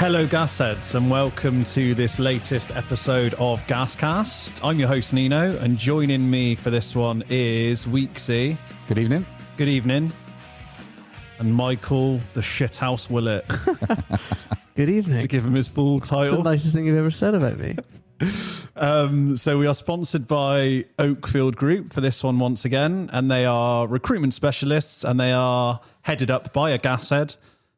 Hello Gasheads and welcome to this latest episode of GasCast. I'm your host Neno and joining me for this one is Weeksy. Good evening. Good evening. And Michael the Shithouse Willett. Good evening. To give him his full title. That's the nicest thing you've ever said about me. So we are sponsored by Oakfield Group for this one once again, and they are recruitment specialists and they are headed up by a gashead,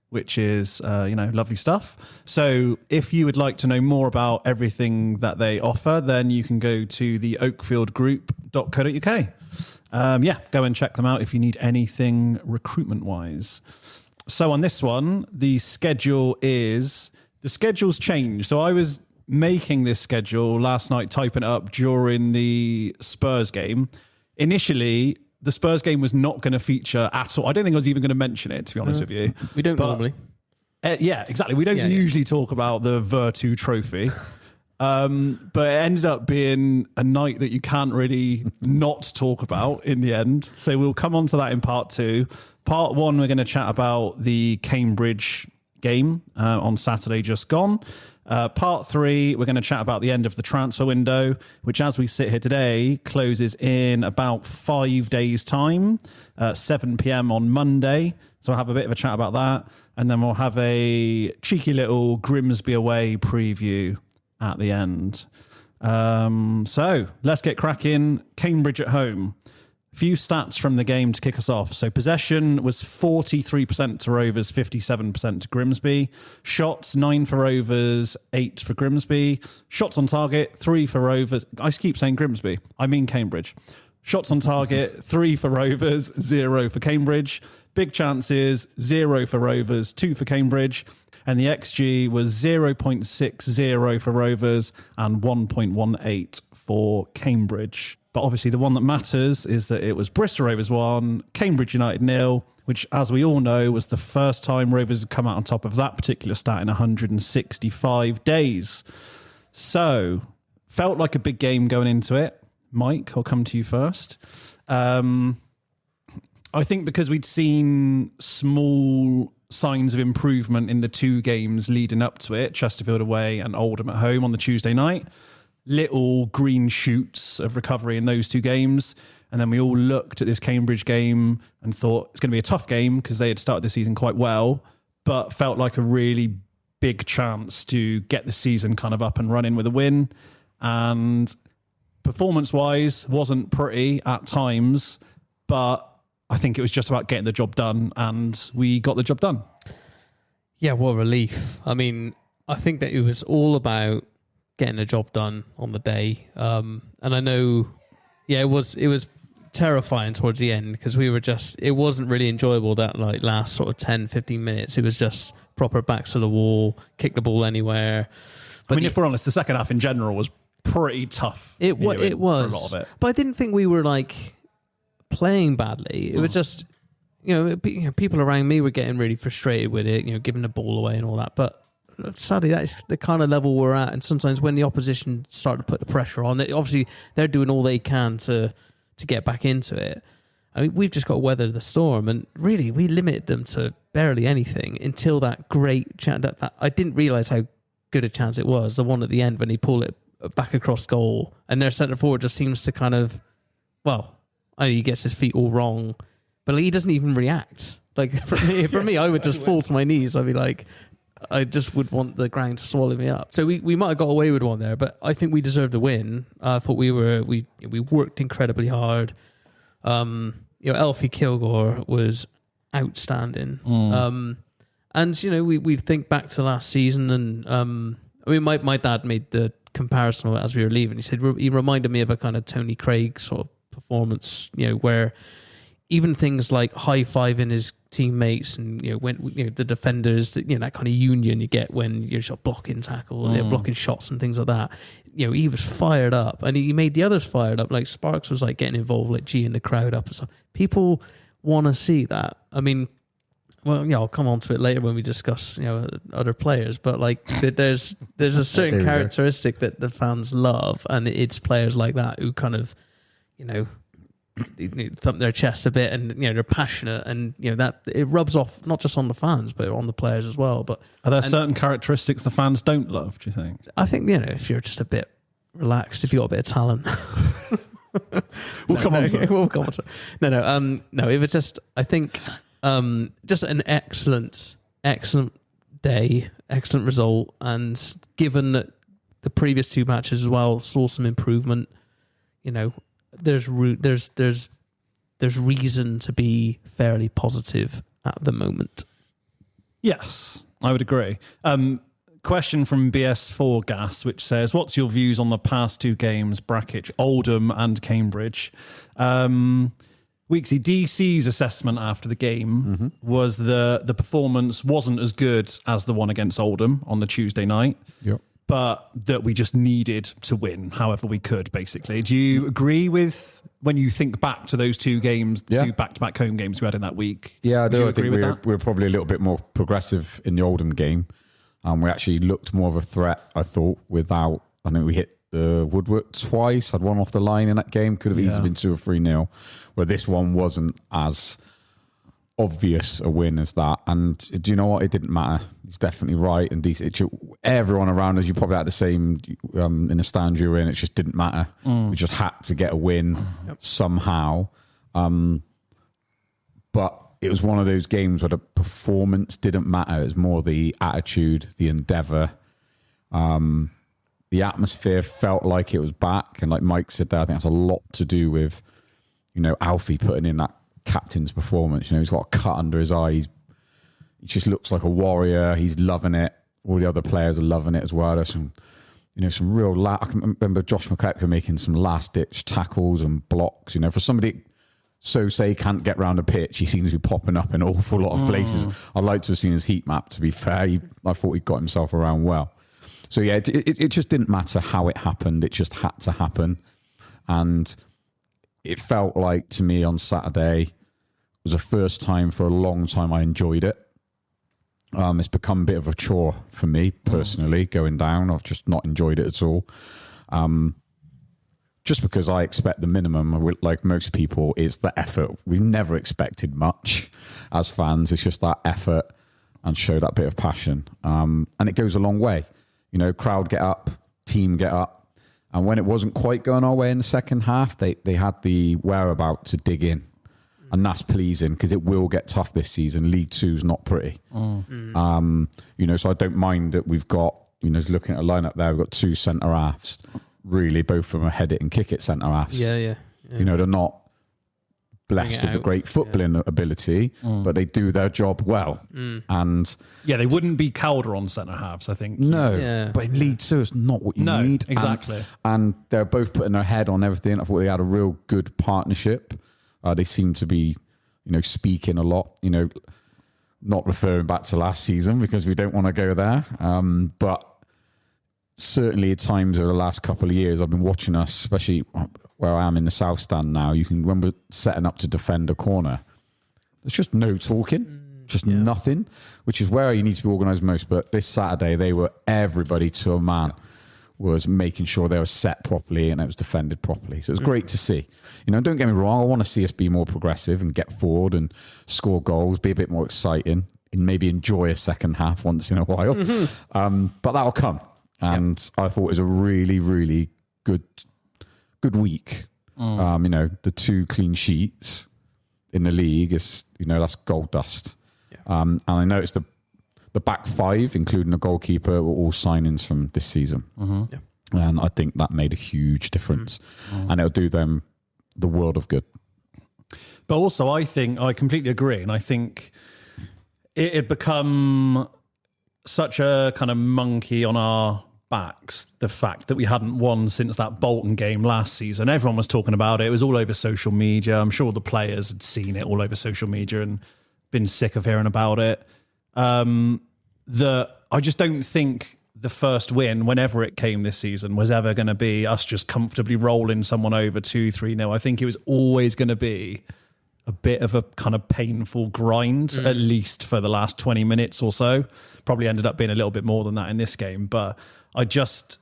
which is, lovely stuff. So if you would like to know more about everything that they offer, then you can go to the oakfieldgroup.co.uk. Go and check them out if you need anything recruitment-wise. So on this one, the schedule's changed. So I was making this schedule last night, typing it up during the Spurs game. Initially, the Spurs game was not going to feature at all. I don't think I was even going to mention it, to be honest with you. We don't normally. Yeah, exactly. We don't usually talk about the Virtu trophy. But it ended up being a night that you can't really not talk about in the end. So we'll come on to that in part two. Part one, we're going to chat about the Cambridge game on Saturday just gone. Part three, we're going to chat about the end of the transfer window, which as we sit here today, closes in about 5 days' time, 7 p.m. on Monday. So I'll have a bit of a chat about that. And then we'll have a cheeky little Grimsby away preview at the end. So let's get cracking. Cambridge at home. Few stats from the game to kick us off. So possession was 43% to Rovers, 57% to Grimsby. Shots, 9 for Rovers, 8 for Grimsby. Shots on target, 3 for Rovers. I keep saying Grimsby. I mean Cambridge. Shots on target, 3 for Rovers, 0 for Cambridge. Big chances, 0 for Rovers, 2 for Cambridge. And the XG was 0.60 for Rovers and 1.18 for Cambridge. But obviously the one that matters is that it was Bristol Rovers 1, Cambridge United 0, which, as we all know, was the first time Rovers had come out on top of that particular stat in 165 days. So, felt like a big game going into it. Mike, I'll come to you first. I think because we'd seen small signs of improvement in the two games leading up to it, Chesterfield away and Oldham at home on the Tuesday night, little green shoots of recovery in those two games. And then we all looked at this Cambridge game and thought it's going to be a tough game because they had started the season quite well, but felt like a really big chance to get the season kind of up and running with a win. And performance-wise, wasn't pretty at times, but I think it was just about getting the job done, and we got the job done. Yeah, what a relief. I mean, I think that it was all about getting the job done on the day. And I know, it was terrifying towards the end because it wasn't really enjoyable that last sort of 10, 15 minutes. It was just proper backs to the wall, kick the ball anywhere. But if we're honest, the second half in general was pretty tough. It was. For a lot of it. But I didn't think we were playing badly. It was just, people around me were getting really frustrated with it, giving the ball away and all that. But sadly, that is the kind of level we're at. And sometimes when the opposition start to put the pressure on, obviously they're doing all they can to get back into it. I mean, we've just got to weather the storm. And really, we limited them to barely anything until that great chance. That I didn't realise how good a chance it was. The one at the end when he pulled it back across goal. And their centre forward just seems to kind of, he gets his feet all wrong. But he doesn't even react. For me, I would just fall to my knees. I'd be like, I just would want the ground to swallow me up. So we might have got away with one there, but I think we deserved a win. I thought we worked incredibly hard. Alfie Kilgour was outstanding. And we think back to last season, and my dad made the comparison as we were leaving. He said he reminded me of a kind of Tony Craig sort of performance, where even things like high-fiving his teammates and when the defenders, that kind of union you get when you're sort of blocking tackle, blocking shots and things like that. He was fired up, and he made the others fired up. Like Sparks was getting involved, G in the crowd up and stuff. People want to see that. I mean, I'll come on to it later when we discuss other players, but there's a certain characteristic that the fans love, and it's players like that who kind of thump their chests a bit, and they're passionate, and that it rubs off not just on the fans but on the players as well. But are there certain characteristics the fans don't love, do you think? I think if you're just a bit relaxed, if you've got a bit of talent. We'll come on to it. No, it was just, I think, just an excellent day, excellent result, and given that the previous two matches as well saw some improvement, there's reason to be fairly positive at the moment. Yes, I would agree. Question from BS4 Gas, which says, what's your views on the past two games, bracket Oldham and Cambridge? Weeksy, DC's assessment after the game was the performance wasn't as good as the one against Oldham on the Tuesday night, but that we just needed to win however we could, basically. Do you agree with, when you think back to those two games, the two back-to-back home games we had in that week? Yeah, I do. You I think we were probably a little bit more progressive in the Oldham game. We actually looked more of a threat, I thought, I think we hit the woodwork twice, had one off the line in that game, could have easily been 2 or 3-0, where this one wasn't as obvious a win as that. And do you know what? It didn't matter. He's definitely right. And everyone around us, you probably had the same in the stand you were in, it just didn't matter. We just had to get a win somehow. But it was one of those games where the performance didn't matter. It was more the attitude, the endeavour. The atmosphere felt like it was back. And like Mike said there, I think that's a lot to do with, Alfie putting in that captain's performance. He's got a cut under his eye. He just looks like a warrior. He's loving it. All the other players are loving it as well. There's some real... I can remember Josh McCracken making some last-ditch tackles and blocks. For somebody... say can't get round a pitch, he seems to be popping up in an awful lot of places. I'd like to have seen his heat map, to be fair. I thought he got himself around well. So yeah, it just didn't matter how it happened. It just had to happen. And it felt like, to me, on Saturday, was the first time for a long time I enjoyed it. It's become a bit of a chore for me, personally, going down. I've just not enjoyed it at all. Just because I expect the minimum, like most people, is the effort. We've never expected much as fans. It's just that effort and show that bit of passion. And it goes a long way. Crowd get up, team get up. And when it wasn't quite going our way in the second half, they had the whereabout to dig in. And that's pleasing, because it will get tough this season. League Two's not pretty. So I don't mind that we've got, looking at a lineup there, we've got 2 centre-halves. Really, both from a head it and kick it centre halves. Yeah. They're not blessed with the great footballing ability, but they do their job well. And they wouldn't be Calder centre halves, I think. No, but in League Two, it's not what you need. Exactly. And they're both putting their head on everything. I thought they had a real good partnership. They seem to be, speaking a lot. Not referring back to last season because we don't want to go there, but. Certainly at times over the last couple of years, I've been watching us, especially where I am in the South Stand now, when we're setting up to defend a corner, there's just no talking, nothing, which is where you need to be organised most. But this Saturday, everybody to a man was making sure they were set properly and it was defended properly. So it was great to see. Don't get me wrong, I want to see us be more progressive and get forward and score goals, be a bit more exciting, and maybe enjoy a second half once in a while. But that'll come. And I thought it was a really, really good week. The 2 clean sheets in the league is, that's gold dust. And I noticed the back 5, including the goalkeeper, were all signings from this season. And I think that made a huge difference. And it'll do them the world of good. But also, I think I completely agree. And I think it had become such a kind of monkey on our backs, the fact that we hadn't won since that Bolton game last season. Everyone was talking about it. It was all over social media. I'm sure the players had seen it all over social media and been sick of hearing about it. I just don't think the first win, whenever it came this season, was ever going to be us just comfortably rolling someone over 2-3-0. I think it was always going to be a bit of a kind of painful grind, at least for the last 20 minutes or so. Probably ended up being a little bit more than that in this game. But I just,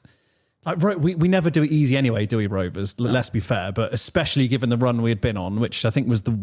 We never do it easy anyway, do we, Rovers? Let's be fair, but especially given the run we had been on, which I think was the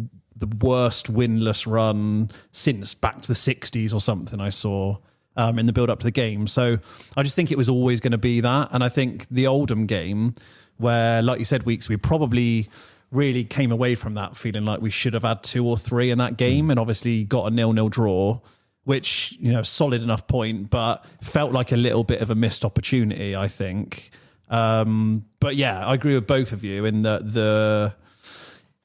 worst winless run since back to the 60s or something I saw in the build-up to the game. So I just think it was always going to be that. And I think the Oldham game, where, like you said, Weeks, we probably really came away from that feeling like we should have had 2 or 3 in that game and obviously got a 0-0 draw, which, solid enough point, but felt like a little bit of a missed opportunity, I think. But yeah, I agree with both of you in that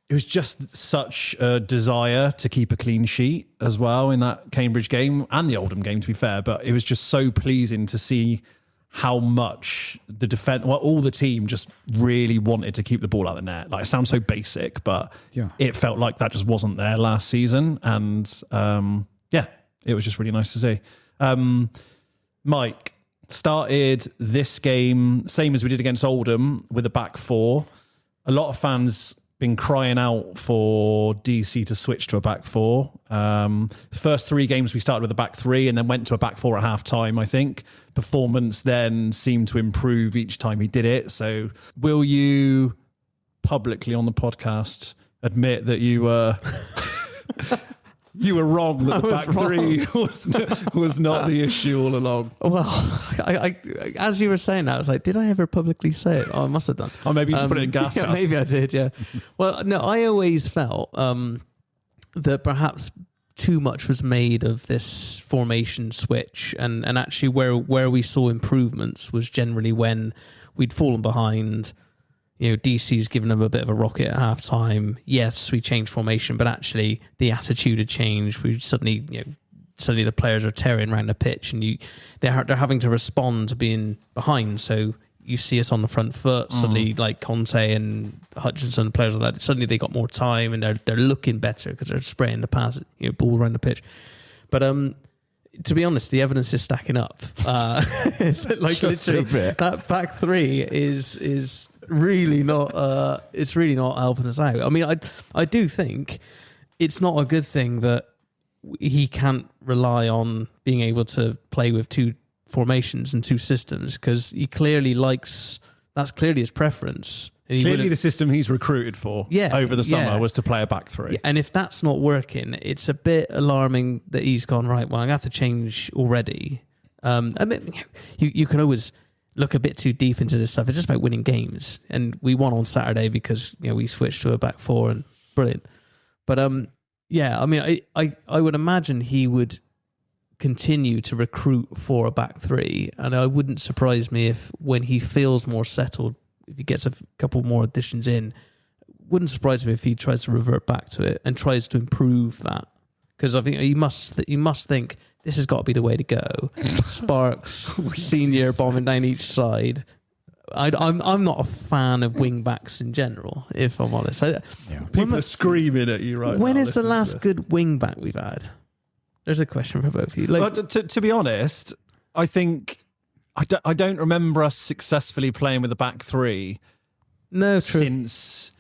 it was just such a desire to keep a clean sheet as well in that Cambridge game and the Oldham game, to be fair. But it was just so pleasing to see how much all the team just really wanted to keep the ball out of the net. Like, it sounds so basic, but it felt like that just wasn't there last season. And it was just really nice to see. Mike started this game, same as we did against Oldham, with a back 4. A lot of fans been crying out for DC to switch to a back 4. The first 3 games we started with a back 3 and then went to a back 4 at half time, I think. Performance then seemed to improve each time he did it. So will you publicly on the podcast admit that you were... You were wrong that the back 3 was not the issue all along. Well, I as you were saying that, I was like, did I ever publicly say it? Oh, I must have done. Or maybe you just put it in GasCast. Yeah, maybe I did, yeah. Well, no, I always felt that perhaps too much was made of this formation switch, and actually where we saw improvements was generally when we'd fallen behind. DC's given them a bit of a rocket at half time. Yes, we changed formation, but actually the attitude had changed. We suddenly the players are tearing around the pitch, and they're having to respond to being behind. So you see us on the front foot. Suddenly, like Conte and Hutchinson, players like that, suddenly they got more time and they're looking better because they're spraying the pass, ball around the pitch. But to be honest, the evidence is stacking up. It's like literally that back 3 is really not. It's really not helping us out. I mean, I do think it's not a good thing that he can't rely on being able to play with 2 formations and 2 systems, because he clearly likes. That's clearly his preference. It's clearly the system he's recruited for over the summer was to play a back 3. Yeah, and if that's not working, it's a bit alarming that he's gone, right, well, I have to change already. I mean, you can always look a bit too deep into this stuff. It's just about winning games. And we won on Saturday because we switched to a back 4 and brilliant. But I mean, I would imagine he would continue to recruit for a back 3. And it wouldn't surprise me if when he feels more settled, if he gets a couple more additions in, wouldn't surprise me if he tries to revert back to it and tries to improve that. Because I think he must think this has got to be the way to go. Sparks, senior bombing down each side. I'm not a fan of wing backs in general, if I'm honest. People are screaming at you right now. When is the last good wing back we've had? There's a question for both of you. But to be honest, I think I don't remember us successfully playing with a back 3. No, true. Since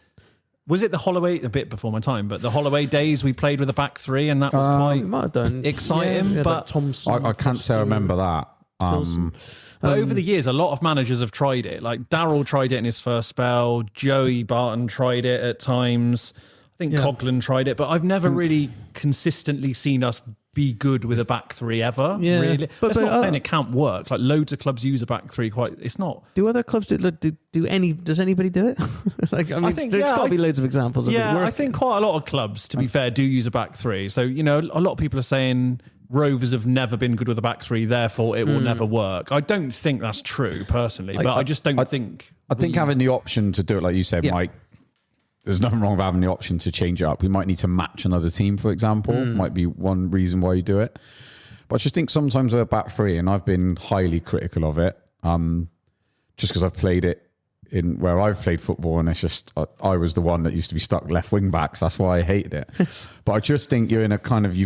was it the Holloway, a bit before my time, but the Holloway days we played with a back 3, and that was quite exciting. Yeah, but Thompson, I can't say I remember that. But over the years, a lot of managers have tried it. Like Darryl tried it in his first spell. Joey Barton tried it at times. I think Coughlin tried it, but I've never really consistently seen us be good with a back 3 ever. Yeah. Really. But it's not saying it can't work. Like loads of clubs use a back 3 it's not. Do other clubs does anybody do it? I think there's got to be loads of examples of it working. I think quite a lot of clubs, to be fair, do use a back 3. So, a lot of people are saying Rovers have never been good with a back 3, therefore it will never work. I don't think that's true, personally, but I just don't think... I think having the option to do it, like you said, Mike, there's nothing wrong with having the option to change it up. We might need to match another team, for example. Might be one reason why you do it. But I just think sometimes with a back 3, and I've been highly critical of it, just because I've played it in where I've played football, and it's just, I was the one that used to be stuck left wing backs. That's why I hated it. But I just think you're in a kind of,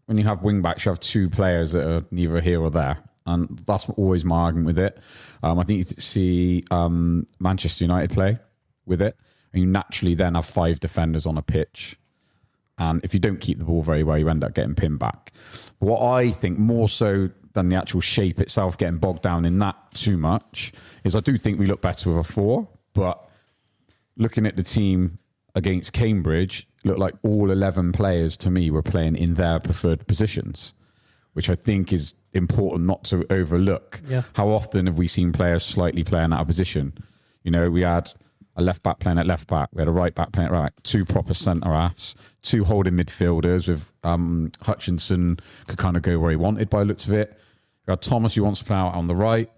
when you have wing backs, you have 2 players that are neither here or there. And that's always my argument with it. I think you see Manchester United play with it, and you naturally then have 5 defenders on a pitch. And if you don't keep the ball very well, you end up getting pinned back. What I think more so than the actual shape itself getting bogged down in that too much, is I do think we look better with a 4, but looking at the team against Cambridge, looked like all 11 players to me were playing in their preferred positions, which I think is important not to overlook. Yeah. How often have we seen players slightly playing out of position? You know, we had a left back playing at left back, we had a right back playing at right back, 2 proper centre halves, 2 holding midfielders with Hutchinson could kind of go where he wanted by the looks of it. We had Thomas who wants to play out on the right,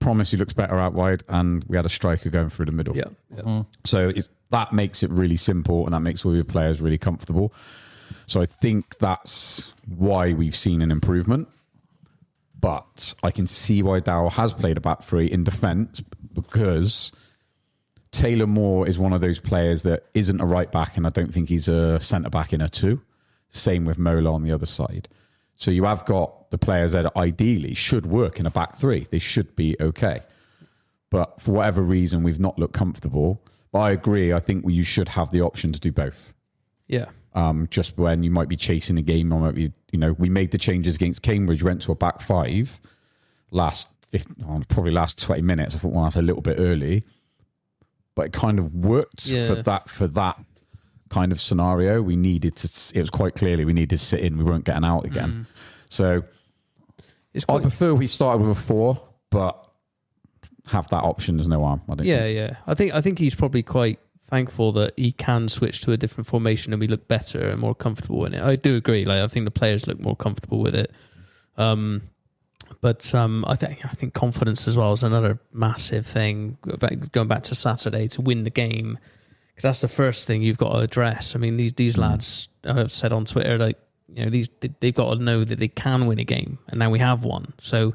Promise who looks better out wide, and we had a striker going through the middle. Yeah. Yeah. So that makes it really simple, and that makes all your players really comfortable. So I think that's why we've seen an improvement. But I can see why Darryl has played a back 3 in defence, because Taylor Moore is one of those players that isn't a right back, and I don't think he's a centre back in a 2. Same with Mola on the other side. So you have got the players that ideally should work in a back 3. They should be okay. But for whatever reason, we've not looked comfortable. But I agree. I think you should have the option to do both. Yeah. Just when you might be chasing a game, or might be, we made the changes against Cambridge, went to a back 5 probably last 20 minutes. I thought, well, that's a little bit early. But it kind of worked for that kind of scenario. We needed to, it was quite clearly we needed to sit in. We weren't getting out again. So I prefer we started with a 4, but have that option. There's no harm. I think he's probably quite thankful that he can switch to a different formation and we look better and more comfortable in it. I do agree. Like, I think the players look more comfortable with it. But I think confidence as well is another massive thing. Going back to Saturday to win the game, because that's the first thing you've got to address. I mean, these lads, I've said on Twitter, like, they've got to know that they can win a game, and now we have one. So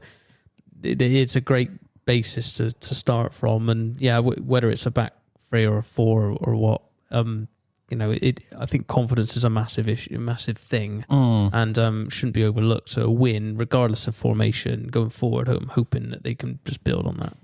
it's a great basis to start from. And yeah, whether it's a back 3 or a 4 or what, I think confidence is a massive issue, a massive thing, and shouldn't be overlooked. So a win, regardless of formation, going forward, I'm hoping that they can just build on that.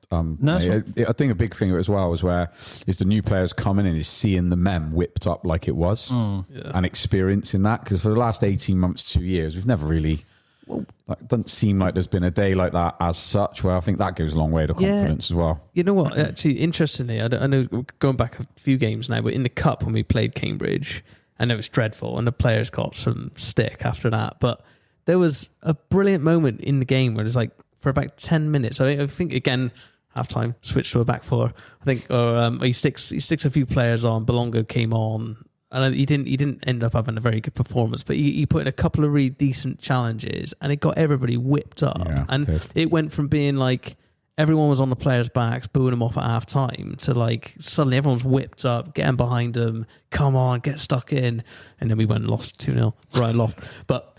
I think a big thing as well is the new players coming in is seeing the mem whipped up like it was, and experiencing that, because for the last 18 months, 2 years, we've never really. It doesn't seem like there's been a day like that as such, where I think that goes a long way to confidence as well. You know what? Actually, interestingly, I know we're going back a few games now, but in the Cup when we played Cambridge, I know it's dreadful and the players got some stick after that, but there was a brilliant moment in the game where it was like for about 10 minutes. I think again, half-time, switched to a back 4. I think he sticks a few players on. Belongo came on. And he didn't end up having a very good performance, but he put in a couple of really decent challenges, and it got everybody whipped up. Yeah, and it went from being like everyone was on the players' backs, booing them off at half time, to like suddenly everyone's whipped up, getting behind them, come on, get stuck in, and then we went and lost 2-0 right off.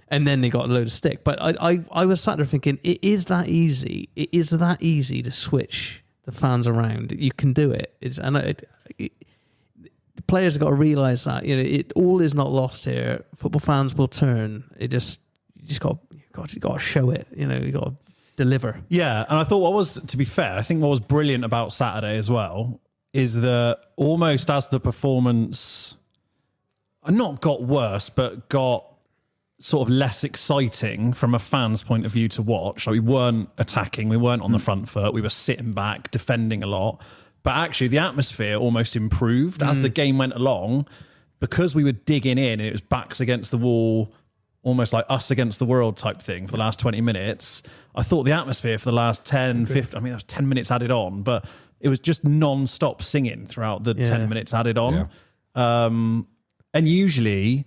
And then they got a load of stick. But I was sat there thinking, it is that easy. It is that easy to switch the fans around. You can do it. Players have got to realise that it all is not lost here. Football fans will turn. You just got to show it. You got to deliver. Yeah, and I thought to be fair, I think what was brilliant about Saturday as well is that almost as the performance not got worse, but got sort of less exciting from a fan's point of view to watch. Like, we weren't attacking, we weren't on the front foot, we were sitting back, defending a lot. But actually, the atmosphere almost improved as the game went along, because we were digging in and it was backs against the wall, almost like us against the world type thing for the last 20 minutes. I thought the atmosphere for the last 10, 15, I mean, that was 10 minutes added on, but it was just non-stop singing throughout the 10 minutes added on. Yeah. And usually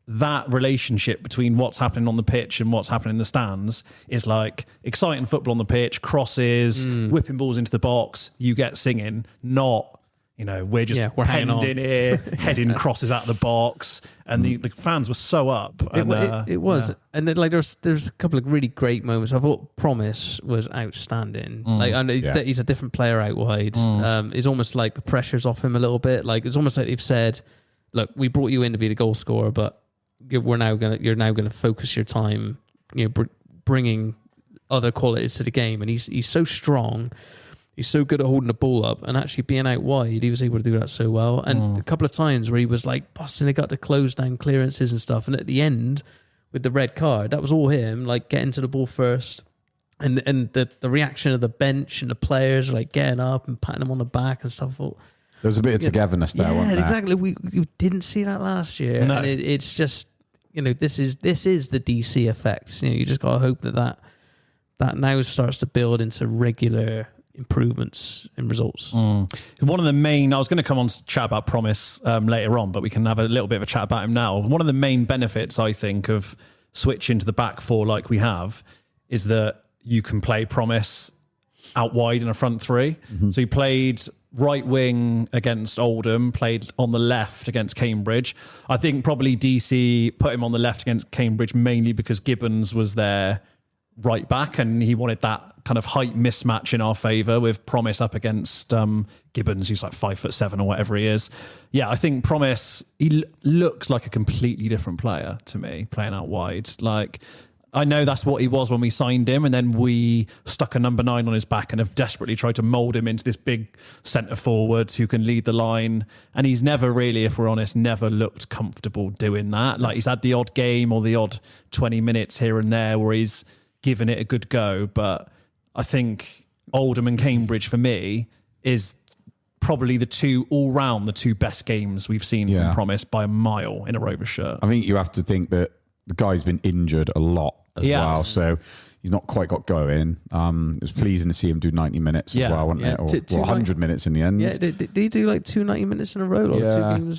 that relationship between what's happening on the pitch and what's happening in the stands is like exciting football on the pitch, crosses, whipping balls into the box, you get singing, not, we're just penned in here, heading crosses out of the box, and the fans were so up. It was. Yeah. And then, like, there's a couple of really great moments. I thought Promise was outstanding. He's a different player out wide. It's almost like the pressure's off him a little bit. Like, it's almost like they've said, look, we brought you in to be the goal scorer, but you're now going to focus your time, bringing other qualities to the game. And he's so strong, he's so good at holding the ball up, and actually being out wide, he was able to do that so well. And a couple of times where he was like busting the gut to close down clearances and stuff. And at the end, with the red card. That was all him, like getting to the ball first. And the reaction of the bench and the players like getting up and patting him on the back and stuff. There was a bit of togetherness there, wasn't there? Exactly. We didn't see that last year. No. And it's just, this is the DC effect. You just got to hope that now starts to build into regular improvements in results. One of the main, I was going to come on to chat about Promise later on, but we can have a little bit of a chat about him now. One of the main benefits, I think, of switching to the back four like we have is that you can play Promise out wide in a front three. So he played right wing against Oldham, played on the left against Cambridge. I think probably DC put him on the left against Cambridge mainly because Gibbons was their right back and he wanted that kind of height mismatch in our favour with Promise up against Gibbons, who's like 5'7" or whatever he is. Yeah, I think Promise, he looks like a completely different player to me, playing out wide. Like, I know that's what he was when we signed him, and then we stuck a number 9 on his back and have desperately tried to mould him into this big centre forward who can lead the line. And he's never really, if we're honest, never looked comfortable doing that. Like, he's had the odd game or the odd 20 minutes here and there where he's given it a good go. But I think Oldham and Cambridge, for me, is probably the two best games we've seen from Promise by a mile in a Rovers shirt. I think you have to think that the guy's been injured a lot as well, so he's not quite got going. It was pleasing to see him do 90 minutes as well, wasn't it? Or 100 minutes in the end. Yeah, did he do like 2 90 minutes in a row? Or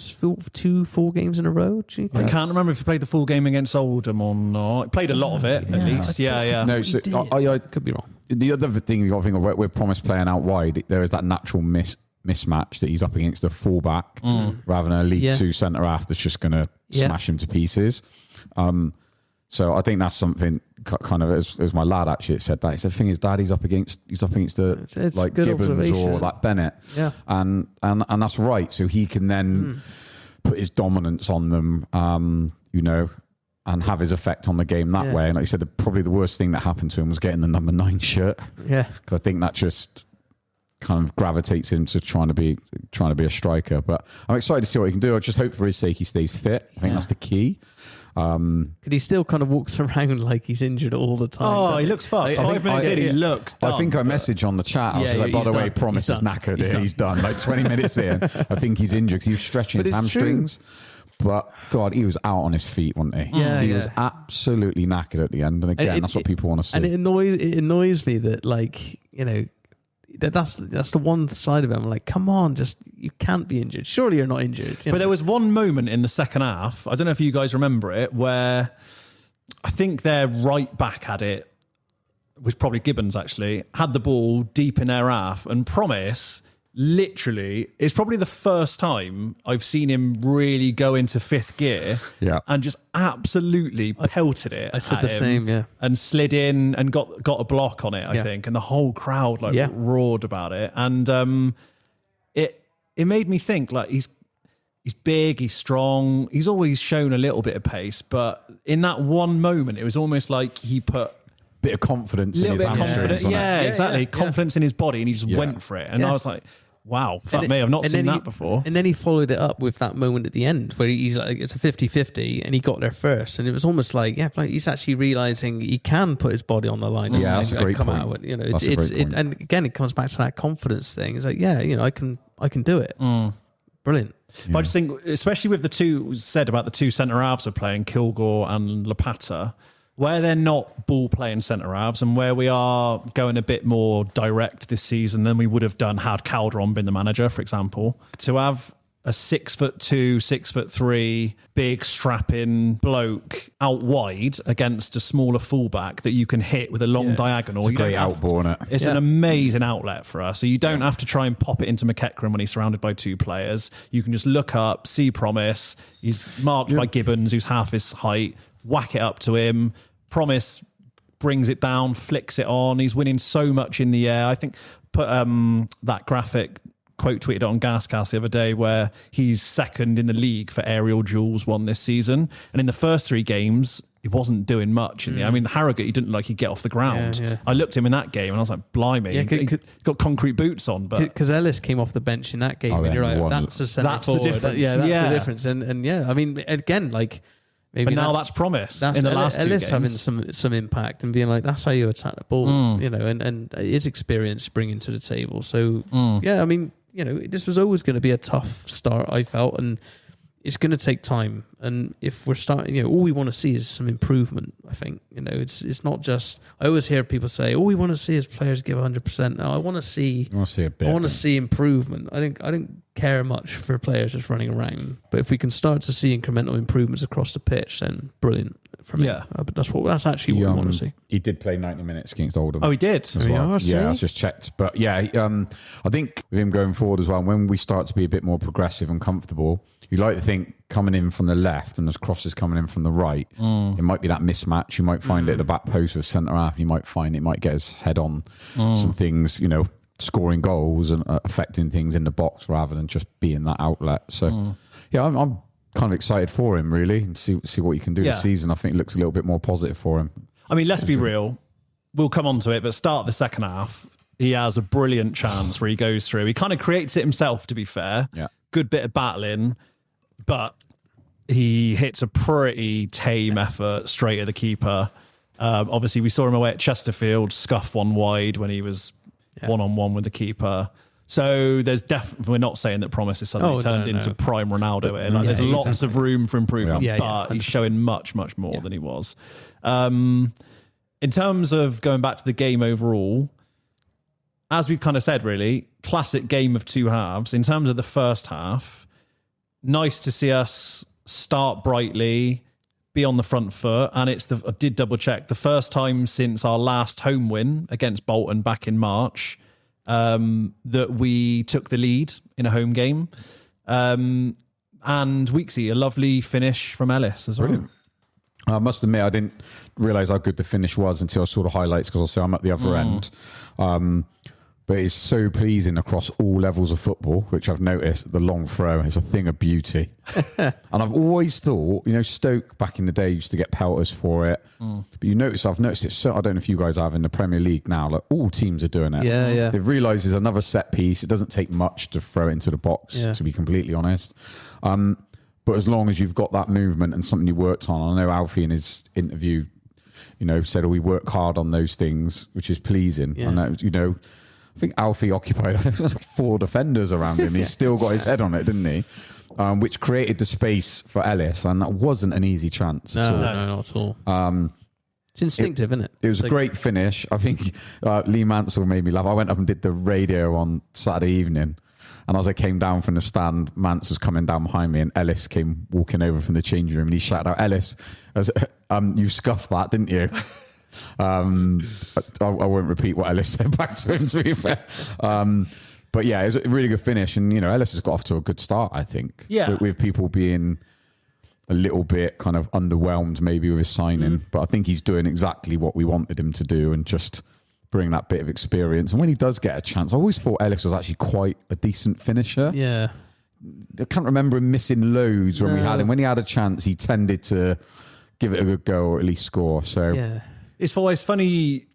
2 full games in a row? I can't remember if he played the full game against Oldham or not. He played a lot of it, at least. No, so I could be wrong. The other thing you got to think of, we're Promise playing out wide, there is that natural mismatch that he's up against a fullback rather than a League Two centre half that's just going to smash him to pieces. So I think that's something kind of, as my lad actually said that. He said, the thing is, Dad, he's up against like Gibbons or like Bennett. Yeah. And that's right. So he can then put his dominance on them, and have his effect on the game that way. And like you said, probably the worst thing that happened to him was getting the number 9 shirt. Yeah. Because I think that just kind of gravitates him to trying to be a striker. But I'm excited to see what he can do. I just hope for his sake he stays fit. I think that's the key. But he still kind of walks around like he's injured all the time. Oh, he looks fucked. 5 minutes in, he looks done. I think I messaged on the chat. I was like, by the way, Promise is knackered. He's done. Like 20 minutes in, I think he's injured because he was stretching his hamstrings. But God, he was out on his feet, wasn't he? Yeah, he was absolutely knackered at the end. And again, that's what people want to see. And it annoys me that, like, that's the one side of it. I'm like, come on, you can't be injured. Surely you're not injured. But there was one moment in the second half, I don't know if you guys remember it, where I think their right back had it, was probably Gibbons actually, had the ball deep in their half, and Promise, literally, it's probably the first time I've seen him really go into 5th gear and just absolutely pelted it. I said the same, and slid in and got a block on it, I think, and the whole crowd roared about it. And it made me think, like, he's big, he's strong, he's always shown a little bit of pace, but in that one moment, it was almost like he put bit of confidence in his hamstrings. Exactly. Confidence in his body, and he just went for it. And I was like, wow, fuck me, I've not seen that before. And then he followed it up with that moment at the end where he's like, it's a 50-50 and he got there first. And it was almost like, like he's actually realising he can put his body on the line. That's a great come point. Out with, and again, it comes back to that confidence thing. It's like, I can do it. Brilliant. But I just think, especially with the two, said about the two centre halves are playing, Kilgour and Lapata, where they're not ball playing centre halves and where we are going a bit more direct this season than we would have done had Calderon been the manager, for example, to have a 6'2", 6'3", big strapping bloke out wide against a smaller fullback that you can hit with a long diagonal. It's a great outball, isn't it? It's an amazing outlet for us. So you don't have to try and pop it into McEachran when he's surrounded by 2 players. You can just look up, see Promise. He's marked by Gibbons, who's half his height. Whack it up to him. Promise brings it down, flicks it on. He's winning so much in the air. I think put that graphic quote tweeted on GasCast the other day where he's second in the league for aerial duels won this season. And in the first 3 games, he wasn't doing much. I mean, Harrogate, he didn't look like he'd get off the ground. I looked at him in that game and I was like, blimey, he got concrete boots on. But because Ellis came off the bench in that game, and you're right, that's the centre forward. Difference. That's the difference. And I mean, again, like, Maybe but now that's promise in the last two Ellis games. having some impact and being like, that's how you attack the ball, you know, and his experience bringing to the table. So, yeah, I mean, you know, this was always going to be a tough start, I felt, and it's going to take time. And if we're starting, you know, all we want to see is some improvement, I think. You know, it's not just, I always hear people say, all we want to see is players give 100%. No, I want to see a bit. I want to see improvement. I don't care much for players just running around. But if we can start to see incremental improvements across the pitch, then brilliant for me. Yeah. But that's actually what I want to see. He did play 90 minutes against Oldham. Oh, he did? As well. Yeah, I just checked. But yeah, I think with him going forward as well, when we start to be a bit more progressive and comfortable, you like to think coming in from the left and there's crosses coming in from the right, it might be that mismatch. You might find it at the back post with centre half. You might find it might get his head on some things, you know, scoring goals and affecting things in the box rather than just being that outlet. So, yeah, I'm kind of excited for him, really, and see what he can do this season. I think it looks a little bit more positive for him. I mean, let's be real. We'll come on to it, but start the second half. He has a brilliant chance where he goes through. He kind of creates it himself, to be fair. Yeah. Good bit of battling, but he hits a pretty tame effort straight at the keeper. Obviously, we saw him away at Chesterfield, scuff one wide when he was one-on-one with the keeper. So there's definitely, we're not saying that Promise is suddenly turned into prime Ronaldo. There's lots of room for improvement, but he's showing much, much more than he was. In terms of going back to the game overall, as we've kind of said, really, classic game of two halves. In terms of the first half, nice to see us start brightly, be on the front foot. And I did double check, the first time since our last home win against Bolton back in March, that we took the lead in a home game. And Weeksy, a lovely finish from Ellis as well. Brilliant. I must admit, I didn't realise how good the finish was until I saw the highlights, because I'll say I'm at the other end. But it's so pleasing across all levels of football, which I've noticed. The long throw is a thing of beauty. And I've always thought, you know, Stoke back in the day used to get pelters for it. But I've noticed it. So I don't know if you guys have in the Premier League now. Like, all teams are doing it. Yeah. They've realised there's another set piece. It doesn't take much to throw it into the box, to be completely honest. But as long as you've got that movement and something you worked on, I know Alfie in his interview, you know, said, we work hard on those things, which is pleasing. Yeah. And you know, I think Alfie occupied 4 defenders around him. He's still got his head on it, didn't he? Which created the space for Ellis, and that wasn't an easy chance at all. No, not at all. It's instinctive, isn't it? It was a great finish. I think Lee Mansell made me laugh. I went up and did the radio on Saturday evening, and as I came down from the stand, Mance was coming down behind me, and Ellis came walking over from the changing room, and he shouted out, "Ellis, you scuffed that, didn't you?" I won't repeat what Ellis said back to him, to be fair. But yeah, it was a really good finish. And, you know, Ellis has got off to a good start, I think. Yeah. With people being a little bit kind of underwhelmed maybe with his signing. But I think he's doing exactly what we wanted him to do and just bring that bit of experience. And when he does get a chance, I always thought Ellis was actually quite a decent finisher. Yeah. I can't remember him missing loads when we had him. When he had a chance, he tended to give it a good go or at least score. So Yeah. It's always funny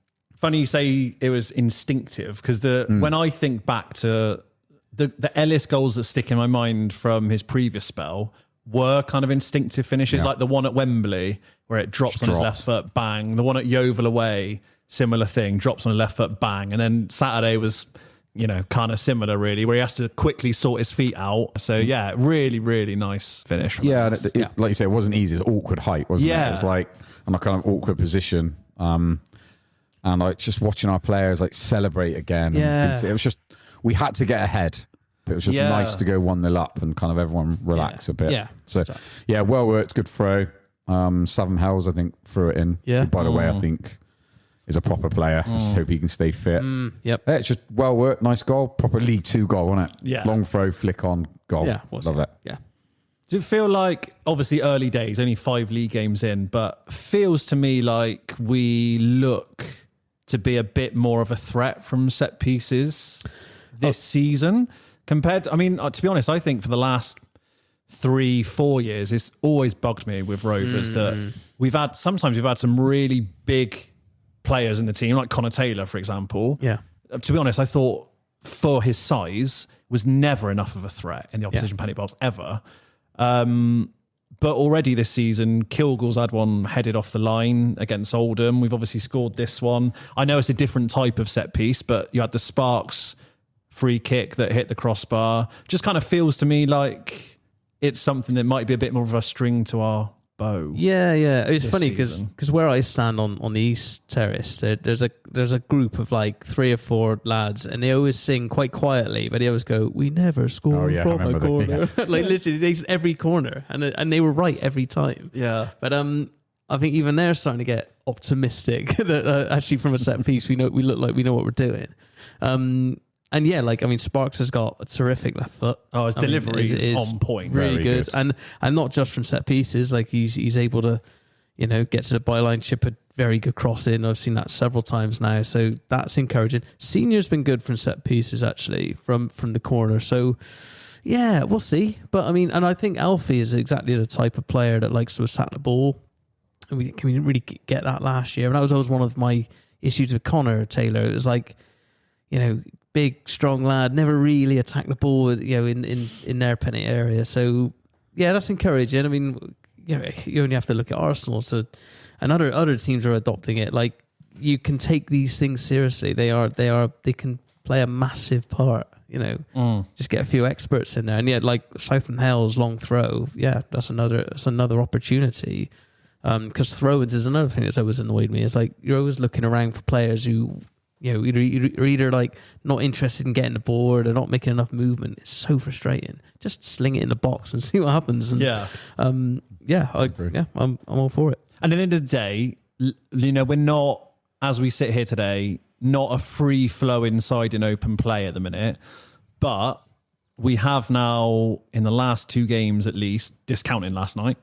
you say it was instinctive, because when I think back to the Ellis goals that stick in my mind from his previous spell were kind of instinctive finishes, like the one at Wembley where it drops on his left foot, bang. The one at Yeovil away, similar thing, drops on the left foot, bang. And then Saturday was, you know, kind of similar really, where he has to quickly sort his feet out. So yeah, really, really nice finish. From Ellis. Like you say, it wasn't easy. It was awkward height, wasn't it? It was like on a kind of awkward position. And like just watching our players like celebrate again. Yeah. It was just, we had to get ahead. It was just nice to go 1-0 up and kind of everyone relax a bit. Yeah. So yeah, well worked, good throw. Savin Hells, I think, threw it in. Yeah. Who, by the way, I think is a proper player. Let's hope he can stay fit. Yep. Yeah, it's just well worked, nice goal. Proper League 2 goal, wasn't it? Yeah. Long throw, flick on, goal. Yeah. Love it. Yeah. Does it feel like, obviously early days, only 5 league games in, but feels to me like we look to be a bit more of a threat from set pieces this season compared to, I mean, to be honest, I think for the last 3-4 years, it's always bugged me with Rovers that sometimes we've had some really big players in the team, like Connor Taylor, for example. Yeah. To be honest, I thought for his size was never enough of a threat in the opposition penalty box ever. But already this season, Kilgour's had one headed off the line against Oldham. We've obviously scored this one. I know it's a different type of set piece, but you had the Sparks free kick that hit the crossbar. Just kind of feels to me like it's something that might be a bit more of a string to our bow. Yeah. It's funny because where I stand on the East Terrace, there's a group of like 3 or 4 lads, and they always sing quite quietly, but they always go, "We never score from a corner." Like literally, they every corner, and they were right every time. Yeah, but I think even they're starting to get optimistic that actually from a set piece we look like we know what we're doing. And yeah, like, I mean, Sparks has got a terrific left foot. Oh, his delivery is on point. Really Very good. And not just from set pieces, like he's able to, get to the byline, chip a very good cross in. I've seen that several times now. So that's encouraging. Senior's been good from set pieces, actually, from the corner. So yeah, we'll see. But I mean, and I think Alfie is exactly the type of player that likes to attack the ball. And we didn't really get that last year. And that was always one of my issues with Connor Taylor. It was like, big, strong lad, never really attacked the ball, in their penalty area. So, yeah, that's encouraging. I mean, you only have to look at Arsenal, and other teams are adopting it. Like, you can take these things seriously. They can play a massive part. Just get a few experts in there, and yet, like Southam Hell's long throw, that's another opportunity. Because throw-ins is another thing that's always annoyed me. It's like you're always looking around for players who. Either like not interested in getting the ball or they're not making enough movement. It's so frustrating. Just sling it in the box and see what happens. And, I'm all for it. And at the end of the day, we're not, as we sit here today, not a free-flowing side in open play at the minute, but we have now, in the last 2 games at least, discounting last night,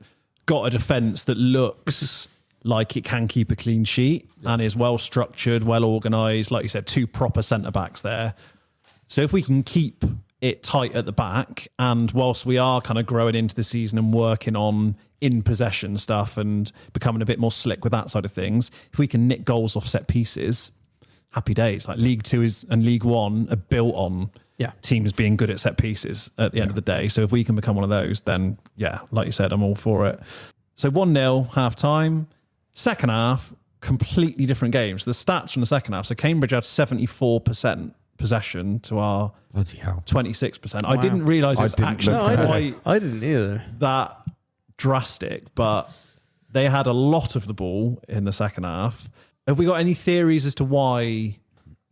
got a defence that looks like it can keep a clean sheet and is well structured, well organised. Like you said, 2 proper centre backs there. So if we can keep it tight at the back, and whilst we are kind of growing into the season and working on in possession stuff and becoming a bit more slick with that side of things, if we can nick goals off set pieces, happy days. Like League 2 and League 1 are built on teams being good at set pieces at the end of the day. So if we can become one of those, then like you said, I'm all for it. So 1-0 half time. Second half, completely different games. The stats from the second half. So Cambridge had 74% possession to our 26%. Wow. I didn't realise it was actually I didn't either. That drastic, but they had a lot of the ball in the second half. Have we got any theories as to why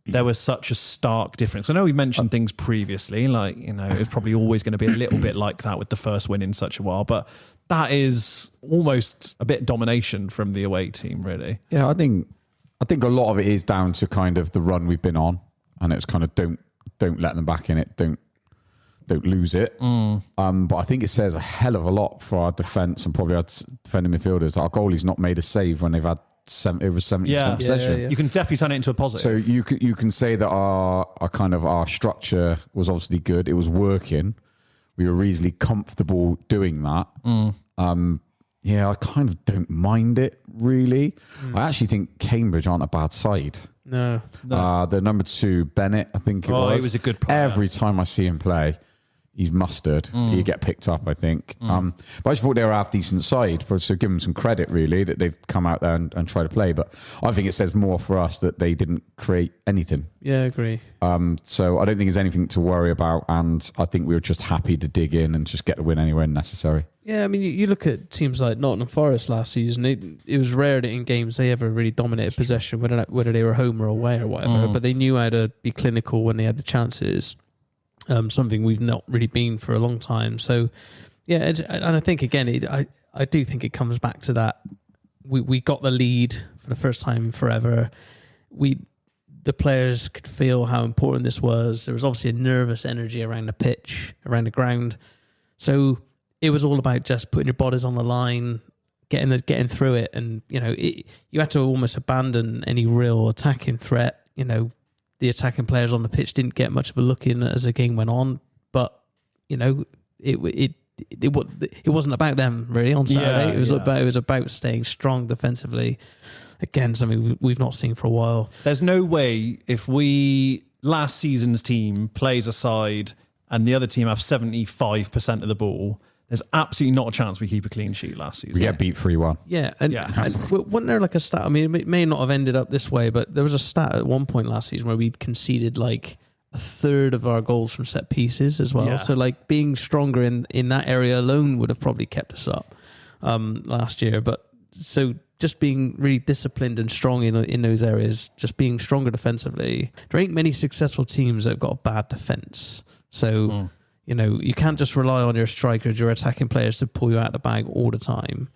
there was such a stark difference? I know we mentioned things previously, like, it's probably always going to be a little bit like that with the first win in such a while, but that is almost a bit domination from the away team, really. Yeah, I think a lot of it is down to kind of the run we've been on, and it's kind of don't let them back in it, don't lose it. But I think it says a hell of a lot for our defence and probably our defending midfielders. Our goalie's not made a save when they've had 70% possession. Yeah. You can definitely turn it into a positive. So you can say that our structure was obviously good. It was working. We were reasonably comfortable doing that. I kind of don't mind it, really. I actually think Cambridge aren't a bad side. No. The number 2, Bennett, I think it was. He was a good player. Every time I see him play, he's mustard. He'll get picked up, I think. But I just thought they were a half-decent side, so give them some credit, really, that they've come out there and tried to play. But I think it says more for us that they didn't create anything. Yeah, I agree. So I don't think there's anything to worry about, and I think we were just happy to dig in and just get the win anywhere necessary. Yeah, I mean, you look at teams like Nottingham Forest last season, it was rare that in games they ever really dominated possession, whether they were home or away or whatever, but they knew how to be clinical when they had the chances. Something we've not really been for a long time. So, yeah, and I think, again, I do think it comes back to that. We got the lead for the first time forever. The players could feel how important this was. There was obviously a nervous energy around the pitch, around the ground. So it was all about just putting your bodies on the line, getting through it. And, you had to almost abandon any real attacking threat. The attacking players on the pitch didn't get much of a look in as the game went on, but it wasn't about them really on Saturday. It was about staying strong defensively. Again, something we've not seen for a while. There's no way if last season's team plays a side and the other team have 75% of the ball, there's absolutely not a chance we keep a clean sheet last season. We get beat 3-1. Yeah, and wasn't there like a stat? I mean, it may not have ended up this way, but there was a stat at one point last season where we'd conceded like a third of our goals from set pieces as well. Yeah. So like being stronger in that area alone would have probably kept us up last year. But so just being really disciplined and strong in those areas, just being stronger defensively. There ain't many successful teams that have got a bad defense. So, you can't just rely on your strikers, your attacking players to pull you out of the bag all the time.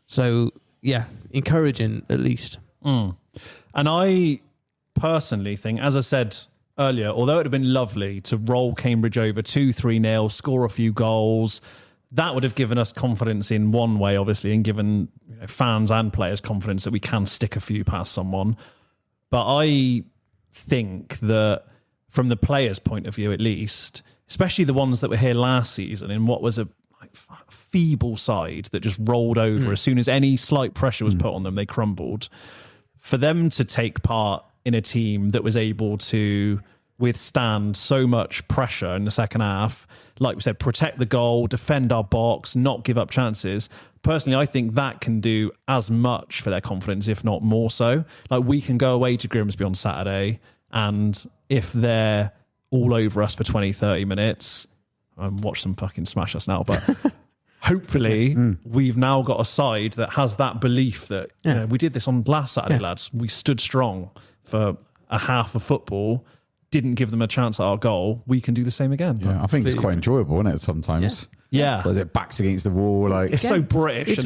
So, yeah, encouraging at least. And I personally think, as I said earlier, although it would have been lovely to roll Cambridge over 2-3-0, score a few goals, that would have given us confidence in one way, obviously, and given fans and players confidence that we can stick a few past someone. But I think that from the players' point of view, at least, especially the ones that were here last season in what was a feeble side that just rolled over as soon as any slight pressure was put on them, they crumbled. For them to take part in a team that was able to withstand so much pressure in the second half, like we said, protect the goal, defend our box, not give up chances. Personally, I think that can do as much for their confidence, if not more so. Like, we can go away to Grimsby on Saturday, and if they're all over us for 20, 30 minutes, watch them fucking smash us now, but hopefully we've now got a side that has that belief that we did this on last Saturday, lads. We stood strong for a half of football, didn't give them a chance at our goal. We can do the same again. Yeah, I think it's quite enjoyable, isn't it, sometimes? Yeah. Because it backs against the wall. Like, it's so British.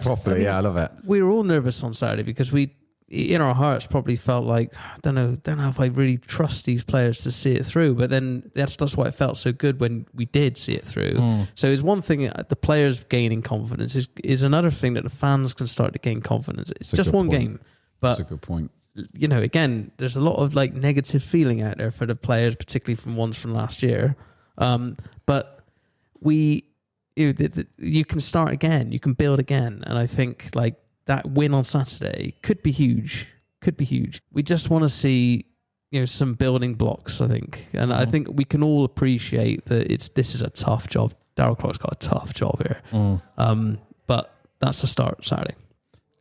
Properly. I love it. We were all nervous on Saturday because we, in our hearts, probably felt like, I don't know if I really trust these players to see it through. But then that's why it felt so good when we did see it through. So it's one thing the players gaining confidence is another thing that the fans can start to gain confidence. It's just one game. But that's a good point. Again, there's a lot of like negative feeling out there for the players, particularly from ones from last year. But you can start again, you can build again, and I think like that win on Saturday could be huge. We just want to see some building blocks, I think, and I think we can all appreciate that this is a tough job. Darryl Clark's got a tough job here, but that's a start Saturday.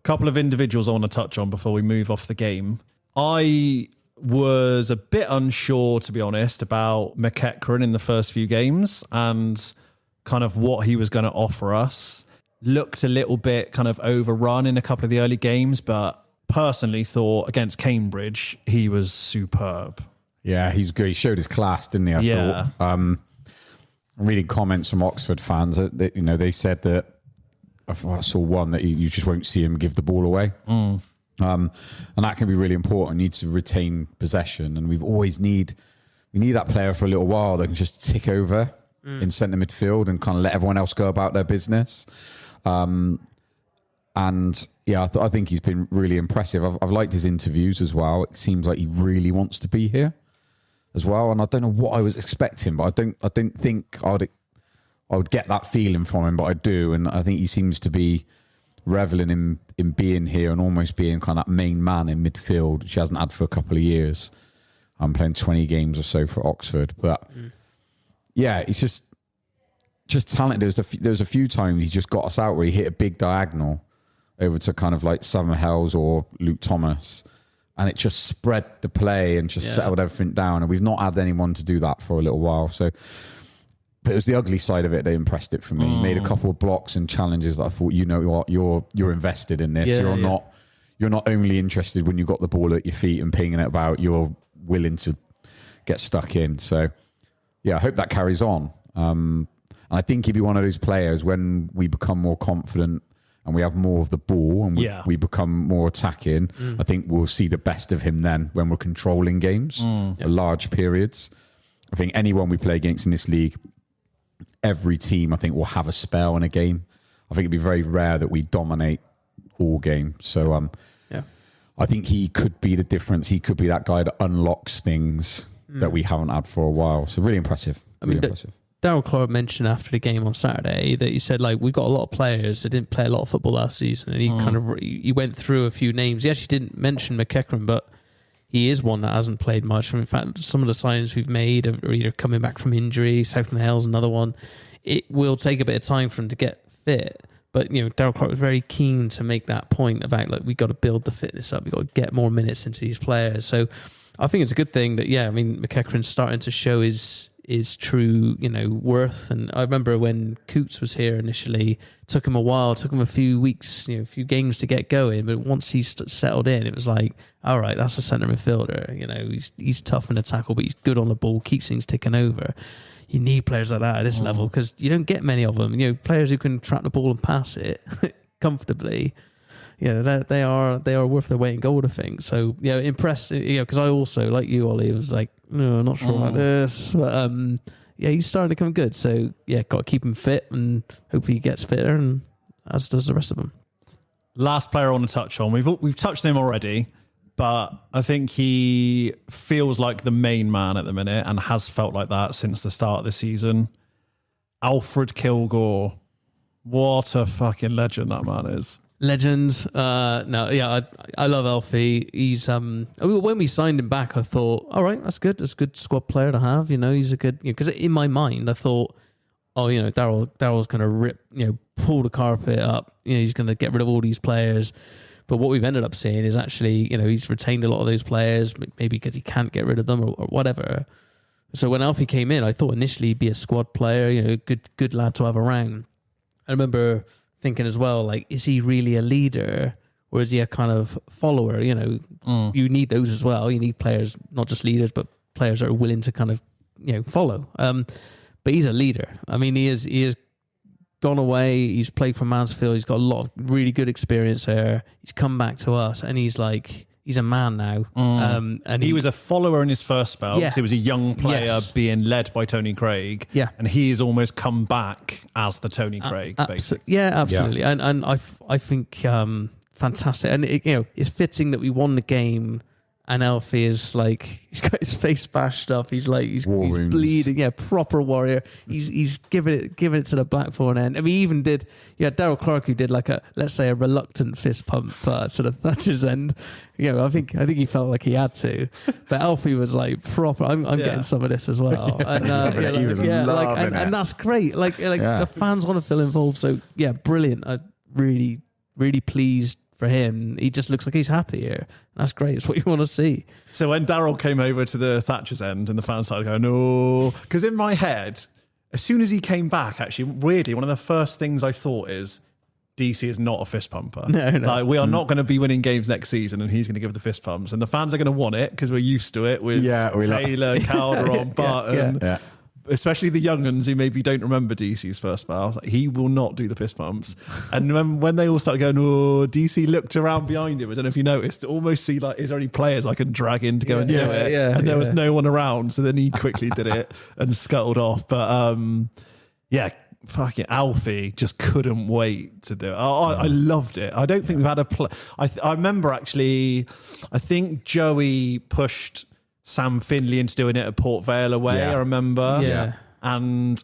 Couple of individuals I want to touch on before we move off the game. I was a bit unsure, to be honest, about McEachran in the first few games and kind of what he was going to offer us. Looked a little bit kind of overrun in a couple of the early games, but personally thought against Cambridge, he was superb. Yeah, he's good. He showed his class, didn't he? I thought. I'm reading comments from Oxford fans that they said that I saw one that you just won't see him give the ball away. And that can be really important. You need to retain possession, and we need that player for a little while that can just tick over in centre midfield and kind of let everyone else go about their business. I think he's been really impressive. I've liked his interviews as well. It seems like he really wants to be here as well, and I don't know what I was expecting, but I don't think I would get that feeling from him, but I do, and I think he seems to be reveling in being here and almost being kind of that main man in midfield, which he hasn't had for a couple of years. I'm playing 20 games or so for Oxford, but he's just talented. There was a few times he just got us out where he hit a big diagonal over to kind of like Sam Hells or Luke Thomas, and it just spread the play and just settled everything down. And we've not had anyone to do that for a little while, so. But it was the ugly side of it that impressed it for me. He made a couple of blocks and challenges that I thought, what, you're invested in this. You're not only interested when you got the ball at your feet and pinging it about. You're willing to get stuck in. So, I hope that carries on. I think he'd be one of those players when we become more confident and we have more of the ball and we become more attacking. I think we'll see the best of him then when we're controlling games for large periods. I think anyone we play against in this league, every team, I think, will have a spell in a game. I think it'd be very rare that we dominate all game. So, I think he could be the difference. He could be that guy that unlocks things that we haven't had for a while. So, really impressive. Impressive. Darryl Clark mentioned after the game on Saturday that he said, like, we've got a lot of players that didn't play a lot of football last season. And he kind of he went through a few names. He actually didn't mention McEachran, but he is one that hasn't played much. In fact, some of the signings we've made are either coming back from injury. Southland Hell's another one. it will take a bit of time for him to get fit. But, Darryl Clark was very keen to make that point about, like, we got to build the fitness up. We got to get more minutes into these players. So I think it's a good thing that, McEachran's starting to show his true, worth. And I remember when Coots was here initially, took him a few weeks, a few games to get going. But once he settled in, it was like, all right, that's a centre midfielder. He's tough in the tackle, but he's good on the ball, keeps things ticking over. You need players like that at this level because you don't get many of them. Players who can track the ball and pass it comfortably. They are worth their weight in gold, I think. So impressed. Because I also, like you, Ollie, was like, no, I'm not sure about this, but he's starting to come good. So got to keep him fit and hope he gets fitter, and as does the rest of them. Last player I want to touch on. We've touched on him already. But I think he feels like the main man at the minute and has felt like that since the start of the season. Alfie Kilgour. What a fucking legend that man is. Legend. I love Alfie. He's when we signed him back, I thought, all right, that's good. That's a good squad player to have. He's a good, because in my mind, I thought, Darryl's going to rip, pull the carpet up. He's going to get rid of all these players. But what we've ended up seeing is actually, he's retained a lot of those players, maybe because he can't get rid of them or whatever. So when Alfie came in, I thought initially he'd be a squad player, good lad to have around. I remember thinking as well, like, is he really a leader or is he a kind of follower? You need those as well. You need players, not just leaders, but players that are willing to kind of, follow. But he's a leader. I mean, he is gone away. He's played for Mansfield. He's got a lot of really good experience there. He's come back to us, and he's a man now. And he was a follower in his first spell because he was a young player being led by Tony Craig. Yeah, and he has almost come back as the Tony Craig. Basically. Yeah, absolutely. Yeah. And I think fantastic. And it's fitting that we won the game. And Alfie is like, he's got his face bashed up. He's bleeding. Yeah, proper warrior. He's giving it to the Blackthorn end. I mean, he even did. Darryl Clark, who did like a reluctant fist pump to the Thatcher's end. I think he felt like he had to, but Alfie was like proper. I'm getting some of this as well. And and that's great. The fans want to feel involved. So brilliant. I'm really, really pleased for him. He just looks like he's happy here. That's great. It's what you want to see. So when Darryl came over to the Thatcher's end and the fans started going, no, because in my head, as soon as he came back, actually, weirdly, one of the first things I thought is DC is not a fist pumper. No. Like, we are not going to be winning games next season and he's going to give the fist pumps. And the fans are going to want it because we're used to it with Taylor, Calderon, Barton. Yeah. Especially the young ones who maybe don't remember DC's first spell. He will not do the fist pumps. And when they all started going, DC looked around behind him. I don't know if you noticed, to almost see, like, is there any players I can drag in to go and do it? Yeah, and there was no one around. So then he quickly did it and scuttled off. But fucking Alfie just couldn't wait to do it. I loved it. I don't think we've had a play. I remember actually, I think Joey pushed Sam Findlay into doing it at Port Vale away, I remember. Yeah. And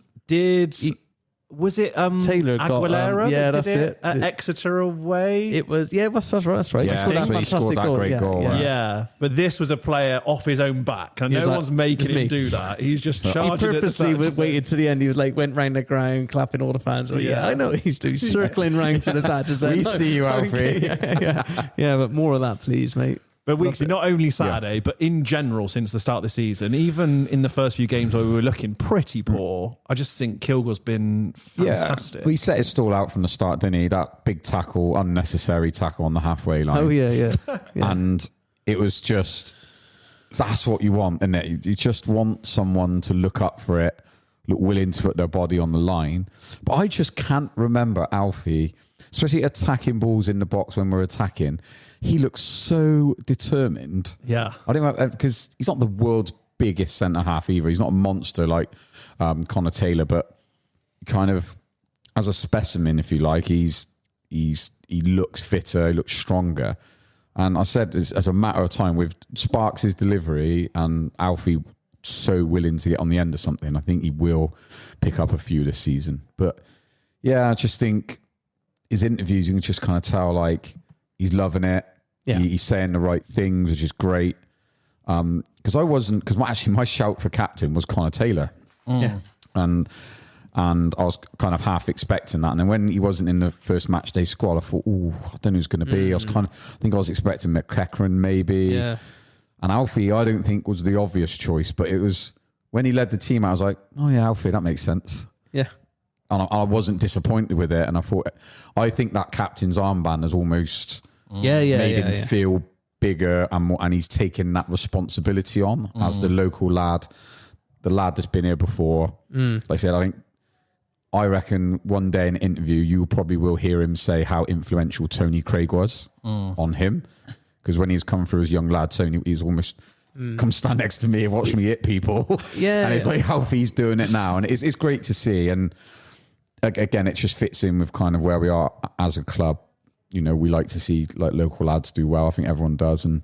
was it Taylor Aguilera? that's it. At Exeter away? It was, that's right. Yeah, he scored that fantastic goal. Great goal. Yeah. But this was a player off his own back. And no one's making him do that. He's just charging. He purposely waited to the end. He was like, went round the ground, clapping all the fans. I know what he's doing. He's circling round to the Thatcher's end. We see you, Alfie. Yeah, but more of that, please, mate. But Weeksy, not only Saturday, but in general since the start of the season, even in the first few games where we were looking pretty poor, I just think Kilgour's been fantastic. He set his stall out from the start, didn't he? That big tackle, unnecessary tackle on the halfway line. Oh, yeah. And it was just, that's what you want, isn't it? You just want someone to look up for it, look willing to put their body on the line. But I just can't remember Alfie, especially attacking balls in the box when we're attacking. He looks so determined. Yeah. I don't know, because he's not the world's biggest centre-half either. He's not a monster like Connor Taylor, but kind of as a specimen, if you like, he looks fitter, he looks stronger. And I said, as a matter of time, with Sparks' delivery and Alfie so willing to get on the end of something, I think he will pick up a few this season. But yeah, I just think his interviews, you can just kind of tell, like, he's loving it. Yeah. He's saying the right things, which is great. Because my shout for captain was Connor Taylor. Yeah. And And I was kind of half expecting that. And then when he wasn't in the first match day squad, I thought, oh, I don't know who's going to be. I think I was expecting McCracken maybe. Yeah. And Alfie, I don't think was the obvious choice, but it was when he led the team, I was like, oh yeah, Alfie, that makes sense. Yeah. And I wasn't disappointed with it. And I think that captain's armband has almost made him feel bigger and more, and he's taken that responsibility on as the local lad, the lad that's been here before. Like I said, I reckon one day in an interview, you probably will hear him say how influential Tony Craig was on him. Because when he's come through as young lad, Tony, he's almost come stand next to me and watch me hit people. Yeah. And it's like how he's doing it now. And it's great to see. And again, it just fits in with kind of where we are as a club. You know, we like to see like local lads do well. I think everyone does. And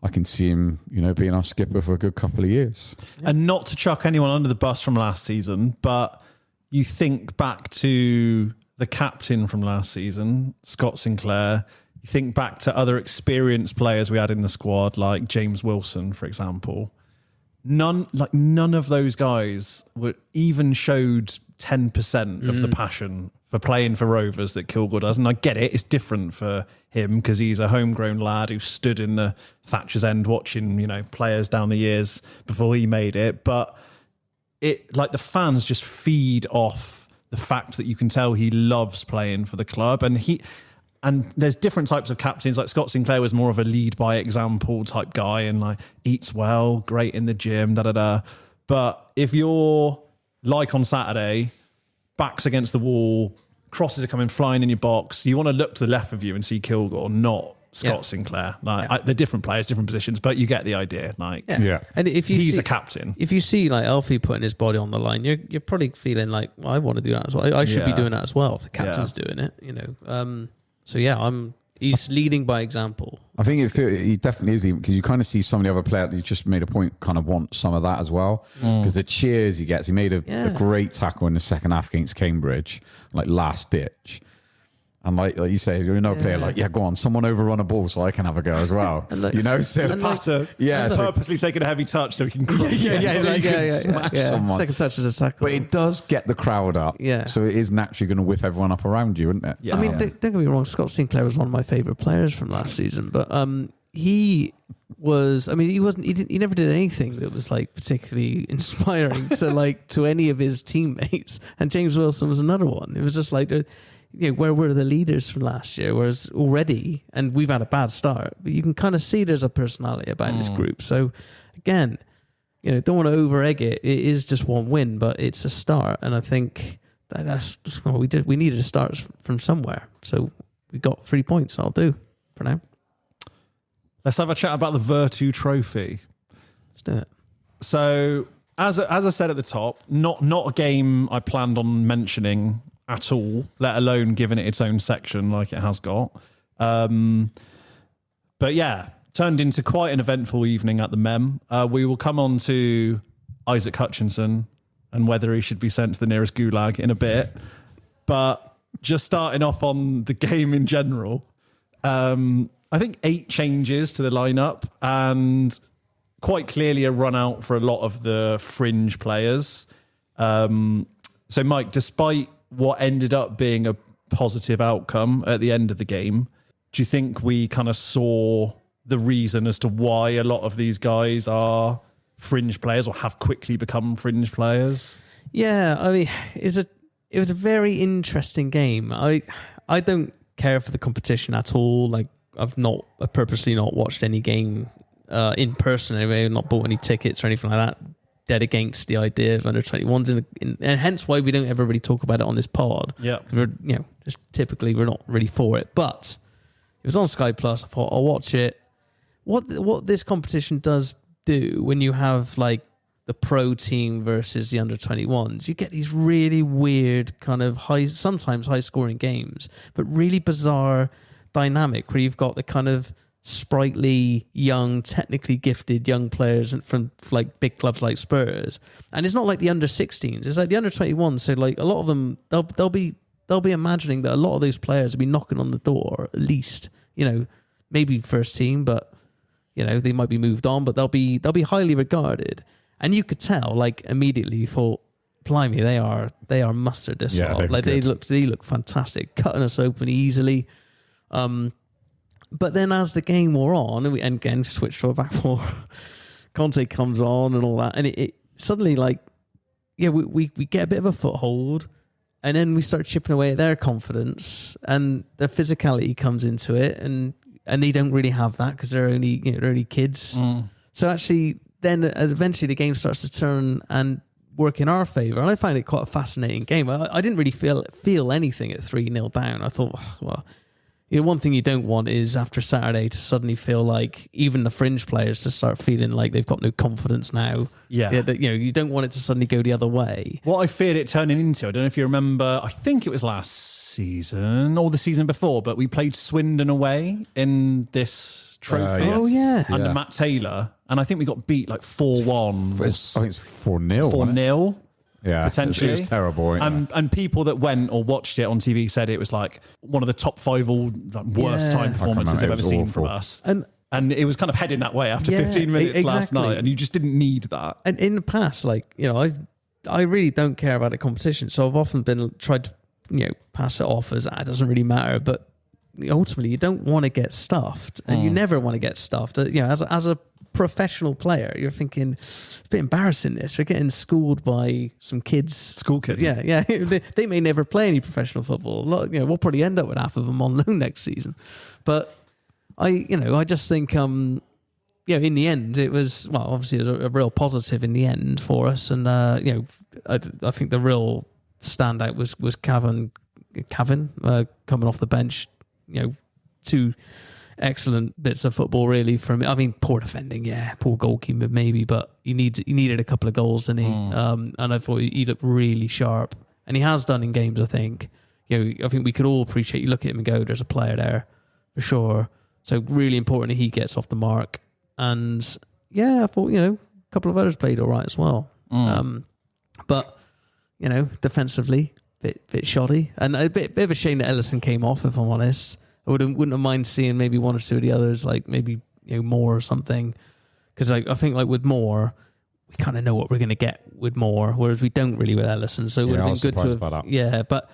I can see him, you know, being our skipper for a good couple of years. And not to chuck anyone under the bus from last season, but you think back to the captain from last season, Scott Sinclair. You think back to other experienced players we had in the squad, like James Wilson, for example. None of those guys even showed 10% of the passion for playing for Rovers that Kilgour does. And I get it, it's different for him because he's a homegrown lad who stood in the Thatcher's End watching, you know, players down the years before he made it. But it, like, the fans just feed off the fact that you can tell he loves playing for the club. And there's different types of captains. Like Scott Sinclair was more of a lead by example type guy and like eats well, great in the gym, But if you're like on Saturday, backs against the wall, crosses are coming flying in your box, you want to look to the left of you and see Kilgour, not Scott Sinclair. They're different players, different positions, but you get the idea. And if he's a captain. If you see like Alfie putting his body on the line, you're probably feeling like, well, I want to do that as well. I should be doing that as well if the captain's doing it. You know. So he's leading by example. I think he definitely is, because you kind of see some of the other players. You just made a point, kind of want some of that as well, because the cheers he gets. He made a great tackle in the second half against Cambridge, like last ditch. And like you say, you're another player, like, go on, someone overrun a ball so I can have a go as well. You know, so purposely taking a heavy touch so he can smash someone. Second touch is a tackle. But it does get the crowd up. Yeah. So it is naturally going to whip everyone up around you, isn't it? Yeah. I mean, don't get me wrong, Scott Sinclair was one of my favourite players from last season, but he never did anything that was like particularly inspiring to any of his teammates. And James Wilson was another one. It was just like, where were the leaders from last year? Whereas already, and we've had a bad start, but you can kind of see there's a personality about this group. So again, don't want to over-egg it. It is just one win, but it's a start. And I think that's what we did. We needed to start from somewhere. So we got 3 points. I'll do for now. Let's have a chat about the Virtu Trophy. Let's do it. So as I said at the top, not a game I planned on mentioning at all, let alone giving it its own section like it has got. But yeah, turned into quite an eventful evening at the Mem. We will come on to Isaac Hutchinson and whether he should be sent to the nearest gulag in a bit. But just starting off on the game in general, I think 8 changes to the lineup and quite clearly a run out for a lot of the fringe players. So Mike, despite what ended up being a positive outcome at the end of the game, do you think we kind of saw the reason as to why a lot of these guys are fringe players or have quickly become fringe players? Yeah, I mean, it was a very interesting game. I don't care for the competition at all. Like, I've purposely not watched any game in person anyway, not bought any tickets or anything like that. Dead against the idea of under 21s, and hence why we don't ever really talk about it on this pod. Yeah, we're just typically we're not really for it. But it was on Sky Plus. I thought I'll watch it. What this competition does do when you have like the pro team versus the under 21s, you get these really weird kind of sometimes high scoring games, but really bizarre dynamic where you've got the kind of sprightly, young, technically gifted young players from like big clubs like Spurs, and it's not like the under 16s. It's like the under 21s. So like a lot of them, they'll be imagining that a lot of those players will be knocking on the door at least. Maybe first team, but they might be moved on, but they'll be highly regarded. And you could tell, like immediately, you thought, blimey, they are mustard this lot. Like they look fantastic, cutting us open easily. But then as the game wore on, and we again switched to a back four, Conte comes on and all that, and it suddenly we get a bit of a foothold, and then we start chipping away at their confidence, and their physicality comes into it, and they don't really have that because they're only kids. So actually, then eventually the game starts to turn and work in our favour, and I find it quite a fascinating game. I didn't really feel anything at 3-0 down. I thought, well, one thing you don't want is after Saturday to suddenly feel like even the fringe players to start feeling like they've got no confidence now. Yeah, that, you don't want it to suddenly go the other way. What I feared it turning into, I don't know if you remember, I think it was last season or the season before, but we played Swindon away in this trophy. Oh, yeah. Under Matt Taylor. And I think we got beat like 4-1. I think it's 4-0. 4-0. Yeah, potentially. It was terrible. And people that went or watched it on TV said it was like one of the top 5 worst time performances they've ever seen from us. And it was kind of heading that way after 15 minutes last night, and you just didn't need that. And in the past, I really don't care about the competition, so I've often been tried to pass it off as it doesn't really matter. But ultimately, you don't want to get stuffed, and you never want to get stuffed. As a professional player, you're thinking it's a bit embarrassing. We're getting schooled by some kids, school kids. Yeah. they may never play any professional football. We'll probably end up with half of them on loan next season. But I just think in the end it was obviously a real positive in the end for us, and I think the real standout was Cavan coming off the bench. Two excellent bits of football, really. From poor defending, poor goalkeeper maybe, but he needed a couple of goals, didn't he? And I thought he looked really sharp, and he has done in games. I think I think we could all appreciate. You look at him and go, "There's a player there for sure." So really important that he gets off the mark, and I thought a couple of others played all right as well. But defensively, bit shoddy, and a bit of a shame that Ellison came off. If I'm honest, I wouldn't have mind seeing maybe one or two of the others, like maybe Moore or something, because I think with Moore, we kind of know what we're going to get with Moore, whereas we don't really with Ellison. So it would have been good to have. Yeah, but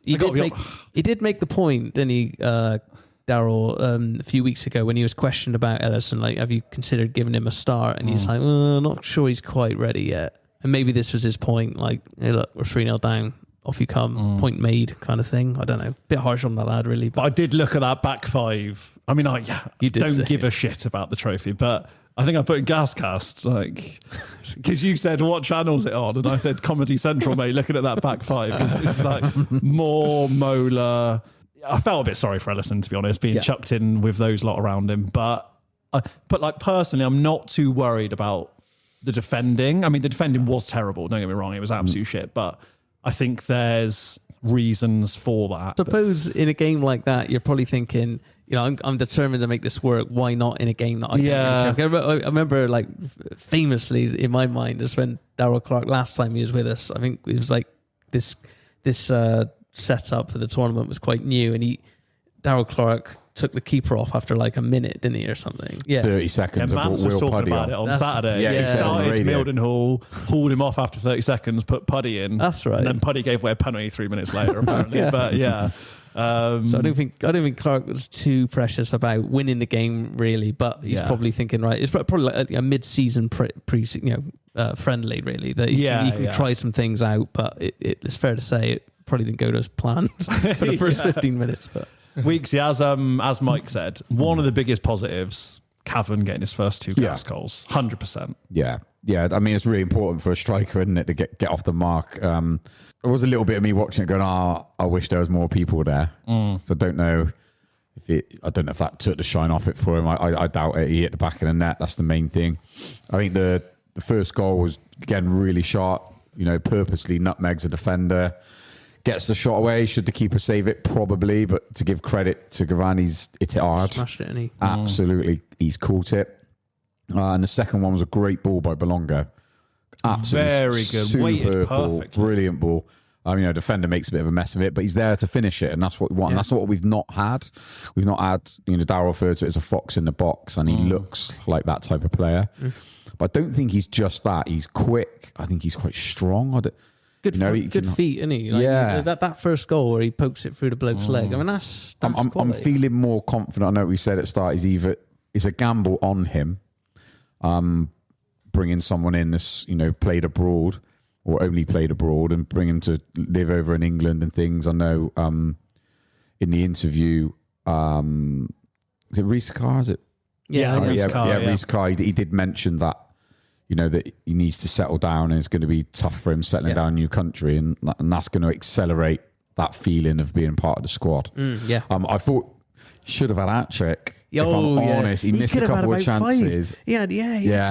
he did make the point, didn't he, Daryl, a few weeks ago when he was questioned about Ellison, like, have you considered giving him a start? And he's like, not sure he's quite ready yet. And maybe this was his point, like, hey, look, we're 3-0 down. Off you come, point made kind of thing. I don't know. Bit harsh on the lad, really. But I did look at that back five. I mean, you don't give a shit about the trophy, but I think I put in GasCast, because you said, what channel's it on? And I said, Comedy Central, mate, looking at that back five. It's like Moore, Mola. I felt a bit sorry for Ellison, to be honest, being chucked in with those lot around him. But personally, I'm not too worried about the defending. I mean, the defending was terrible. Don't get me wrong. It was absolute shit. But I think there's reasons for that. I suppose in a game like that, you're probably thinking, I'm determined to make this work. Why not in a game that I don't really care? I remember, famously in my mind, is when Daryl Clark, last time he was with us, I think it was like this setup for the tournament was quite new, and Daryl Clark took the keeper off after like a minute, didn't he, or something? 30 seconds. Mance was talking about it on Saturday. He started Mildenhall, hauled him off after 30 seconds, put Puddy in. That's right. And then Puddy gave away a penalty 3 minutes later, apparently. But so I don't think Clark was too precious about winning the game, really. But he's probably thinking, right, it's probably like a mid-season friendly, really. That he can try some things out, but it's fair to say it probably didn't go to as planned for the first 15 minutes. But Weeksy, as Mike said, one of the biggest positives, Cavan getting his first 2 gas goals, 100%. Yeah. I mean, it's really important for a striker, isn't it, to get off the mark. There was a little bit of me watching it going, I wish there was more people there. So I don't know if that took the shine off it for him. I doubt it. He hit the back of the net. That's the main thing. I think the first goal was, again, really sharp. Purposely nutmegs a defender. Gets the shot away. Should the keeper save it? Probably. But to give credit to Gavan, he's hit it hard. Smashed it, didn't he? Absolutely. He's caught it. And the second one was a great ball by Belongo. Absolutely. Very good. Weighted perfectly. Brilliant ball. Defender makes a bit of a mess of it, but he's there to finish it, and that's what we want. And that's what we've not had. We've not had, Darryl referred to it as a fox in the box, and he looks like that type of player. But I don't think he's just that. He's quick. I think he's quite strong. Good, good feet, isn't he? Like, that first goal where he pokes it through the bloke's leg. I mean, that's I'm feeling more confident. I know we said at the start it's a gamble on him, bringing someone in that's played abroad or only played abroad and bring him to live over in England and things. I know in the interview, is it Reece Carr? Is it? Reece Carr. Reece Carr. He did mention that. That he needs to settle down and it's going to be tough for him settling down in a new country, and that's going to accelerate that feeling of being part of the squad. I thought he should have had a hat-trick. If I'm honest, he missed a couple of chances. He had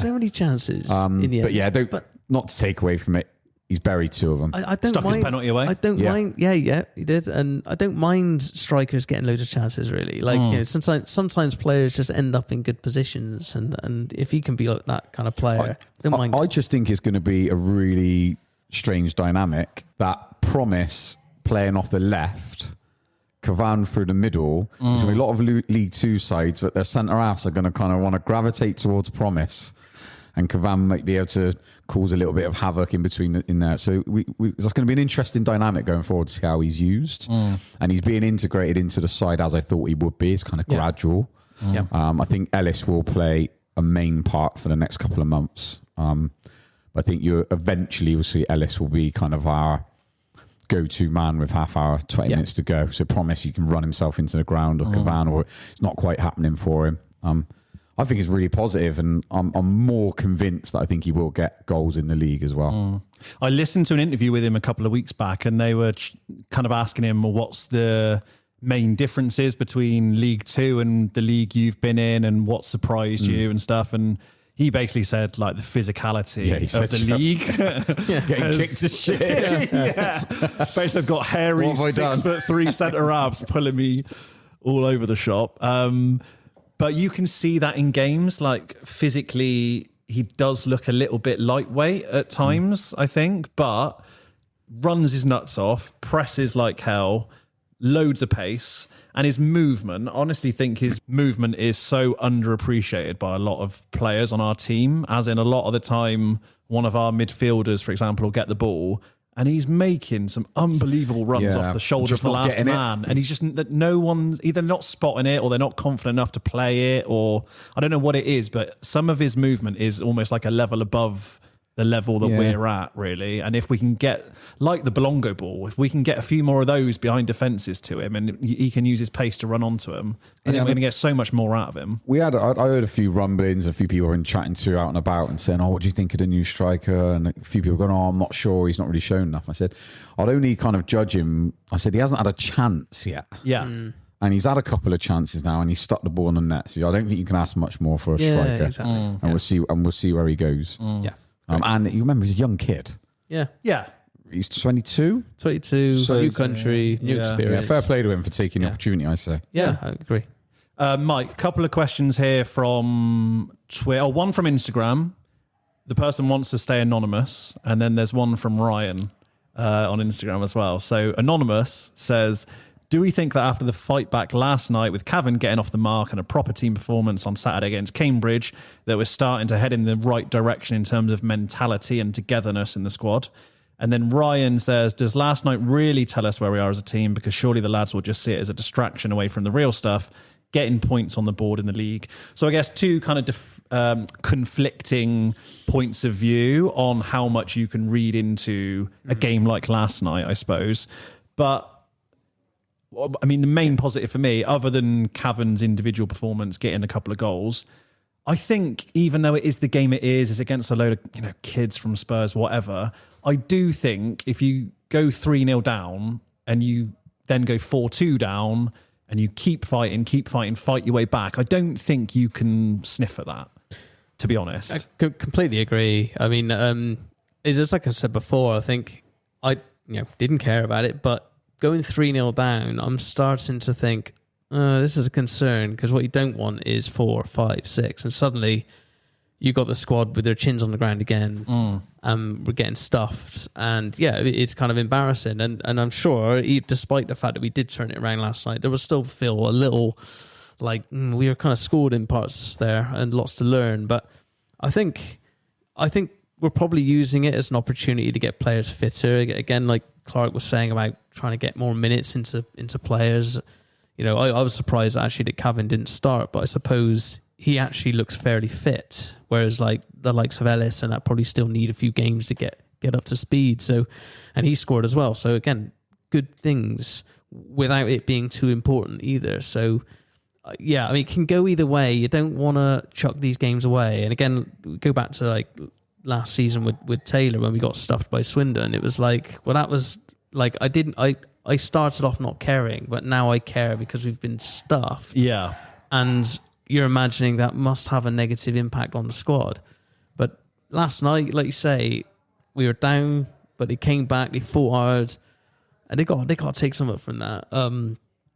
so many chances in the end. But not to take away from it, he's buried two of them. I don't Stuck mind, his penalty away. I don't mind. Yeah, he did, and I don't mind strikers getting loads of chances. Really, like sometimes players just end up in good positions, and if he can be like that kind of player, I don't mind. I just think it's going to be a really strange dynamic. That Promise playing off the left, Cavan through the middle. There's going to be a lot of League Two sides, but their centre halves are going to kind of want to gravitate towards Promise. And Cavan might be able to cause a little bit of havoc in between in there. So that's going to be an interesting dynamic going forward to see how he's used. And he's being integrated into the side as I thought he would be. It's kind of gradual. I think Ellis will play a main part for the next couple of months. I think eventually you'll see Ellis will be kind of our go-to man with half hour, 20 minutes to go. So Promise he can run himself into the ground, or Cavan, or it's not quite happening for him. I think it's really positive, and I'm more convinced that I think he will get goals in the league as well. I listened to an interview with him a couple of weeks back, and they were kind of asking him, well, what's the main differences between League Two and the league you've been in, and what surprised you and stuff. And he basically said, like, the physicality of the league. Getting kicked to shit. Basically, I've got hairy 6'3" centre halves pulling me all over the shop. But you can see that in games, like physically, he does look a little bit lightweight at times, I think, but runs his nuts off, presses like hell, loads of pace, and his movement. I honestly think his movement is so underappreciated by a lot of players on our team, as in a lot of the time, one of our midfielders, for example, will get the ball and he's making some unbelievable runs off the shoulder of the last man. And he's just, no one's either not spotting it or they're not confident enough to play it, or I don't know what it is, but some of his movement is almost like a level above the level that we're at, really. And if we can get, like the Belongo ball, if we can get a few more of those behind defences to him and he can use his pace to run onto him, I think we're going to get so much more out of him. I heard a few rumblings, a few people were chatting to out and about and saying, what do you think of the new striker? And a few people going, I'm not sure, he's not really shown enough. I said, I'd only kind of judge him. I said, he hasn't had a chance yet. Yeah. And he's had a couple of chances now, and he's stuck the ball in the net. So I don't think you can ask much more for a striker. Exactly. And we'll see where he goes. Yeah. And you remember, he's a young kid. Yeah. He's 22. 22, so new country, new experience. Fair play to him for taking the opportunity, I say. Yeah, I agree. Mike, a couple of questions here from Twitter. One from Instagram. The person wants to stay anonymous. And then there's one from Ryan on Instagram as well. So Anonymous says, do we think that after the fight back last night with Cavan getting off the mark and a proper team performance on Saturday against Cambridge, that we're starting to head in the right direction in terms of mentality and togetherness in the squad? And then Ryan says, does last night really tell us where we are as a team? Because surely the lads will just see it as a distraction away from the real stuff, getting points on the board in the league. So I guess two kind of conflicting points of view on how much you can read into a game like last night, I suppose. But I mean, the main positive for me, other than Cavan's individual performance, getting a couple of goals, I think even though it is the game it is, it's against a load of kids from Spurs, whatever, I do think if you go 3-0 down and you then go 4-2 down and you keep fighting, fight your way back, I don't think you can sniff at that, to be honest. I completely agree. I mean, it's just like I said before, I think I didn't care about it, but going 3-0 down, I'm starting to think, this is a concern, because what you don't want is 4, 5, 6, and suddenly you got the squad with their chins on the ground again, and we're getting stuffed, and it's kind of embarrassing. And I'm sure, despite the fact that we did turn it around last night, there will still feel a little like we were kind of scored in parts there and lots to learn. But I think we're probably using it as an opportunity to get players fitter. Again, like Clark was saying about trying to get more minutes into players. You know, I was surprised actually that Cavan didn't start, but I suppose he actually looks fairly fit. Whereas like the likes of Ellis and that probably still need a few games to get up to speed. So, and he scored as well. So again, good things without it being too important either. So yeah, I mean, it can go either way. You don't want to chuck these games away. And again, go back to like last season with Taylor when we got stuffed by Swindon. It was like, well, that was like, I started off not caring, but now I care because we've been stuffed. Yeah. And you're imagining that must have a negative impact on the squad. But last night, like you say, we were down, but they came back, they fought hard, and they got to take something from that.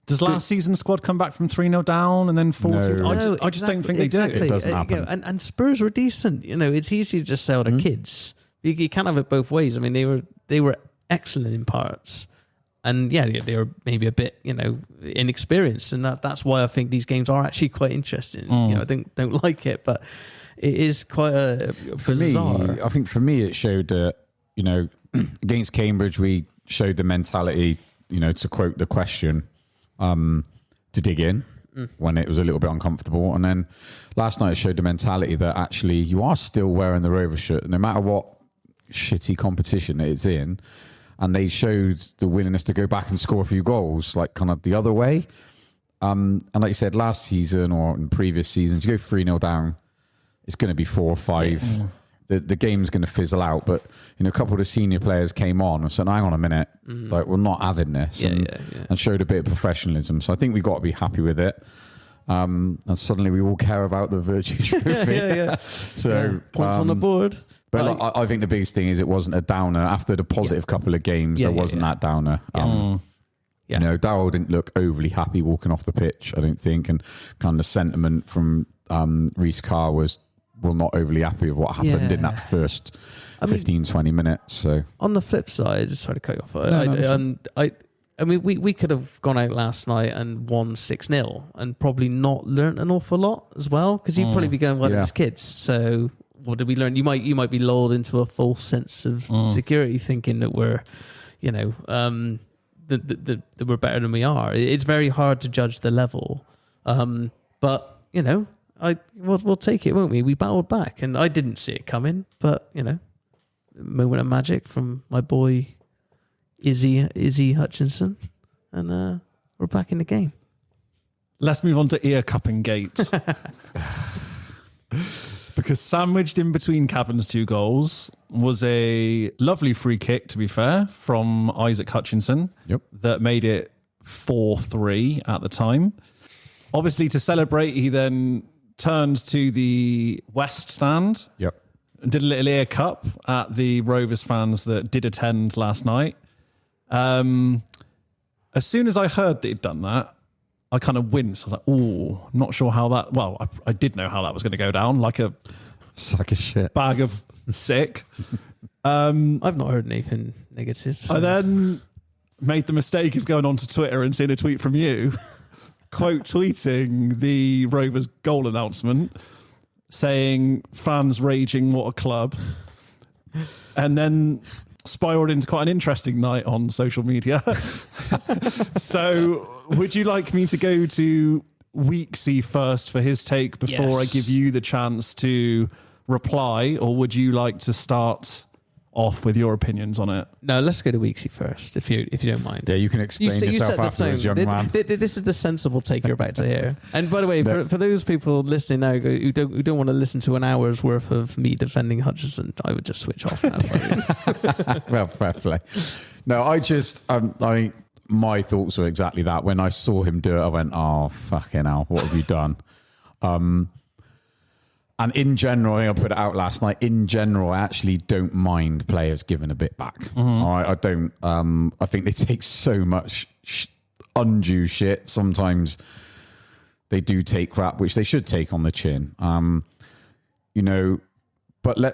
Does last season's squad come back from 3-0 down and then 40? No. I just don't think they do. It doesn't happen. You know, and Spurs were decent. You know, it's easy to just sell their kids. You can't have it both ways. I mean, they were excellent in parts. And yeah, they were maybe a bit, you know, inexperienced, and that's why I think these games are actually quite interesting. You know, I don't like it, but it is quite bizarre. Me, I think for me, it showed that, you know, against Cambridge, we showed the mentality, you know, to quote the question, to dig in when it was a little bit uncomfortable. And then last night, it showed the mentality that actually you are still wearing the Rover shirt, no matter what shitty competition it's in. And they showed the willingness to go back and score a few goals, like kind of the other way. And like you said, last season or in previous seasons, you go 3-0 down, it's going to be 4 or 5. Yeah. The game's going to fizzle out. But, you know, a couple of the senior players came on and said, hang on a minute, like, we're not having this. And showed a bit of professionalism. So I think we've got to be happy with it. And suddenly we all care about the Virtue Trophy. So points on the board. But like, I think the biggest thing is it wasn't a downer. After the positive couple of games, there wasn't that downer. You know, Darryl didn't look overly happy walking off the pitch, I don't think. And kind of the sentiment from Reece Carr was, well, not overly happy with what happened in that first 15-20 minutes. So on the flip side, sorry to cut you off. I mean, we could have gone out last night and won 6-0 and probably not learnt an awful lot as well, because you'd probably be going, well, there's kids. So what did we learn? You might be lulled into a false sense of security, thinking that we're, you know, that we're better than we are. It's very hard to judge the level, but you know, we'll take it, won't we? We battled back, and I didn't see it coming, but you know, moment of magic from my boy Izzy Hutchinson, and we're back in the game. Let's move on to ear cupping gate. Because sandwiched in between Cavan's 2 goals was a lovely free kick, to be fair, from Isaac Hutchinson. That made it 4-3 at the time. Obviously, to celebrate, he then turned to the West stand. And did a little ear cup at the Rovers fans that did attend last night. As soon as I heard that he'd done that, I kind of winced. I was like, oh, not sure how that... Well, I did know how that was going to go down, like a sack of shit. Bag of sick. I've not heard anything negative. So. I then made the mistake of going onto Twitter and seeing a tweet from you, quote tweeting the Rovers goal announcement, saying, fans raging, what a club. And then spiraled into quite an interesting night on social media. So would you like me to go to Weeksy first for his take before I give you the chance to reply, or would you like to start off with your opinions on it? No, let's go to Weeksy first, if you don't mind. Yeah, you can explain yourself afterwards, young man. This is the sensible take you're about to hear. And by the way, for those people listening now who don't want to listen to an hour's worth of me defending Hutchinson, I would just switch off now. Well, fair play. No, my thoughts were exactly that. When I saw him do it, I went, oh, fucking hell, what have you done? And in general, I put it out last night, in general, I actually don't mind players giving a bit back. All right, I don't. I think they take so much undue shit. Sometimes they do take crap, which they should take on the chin. You know, but I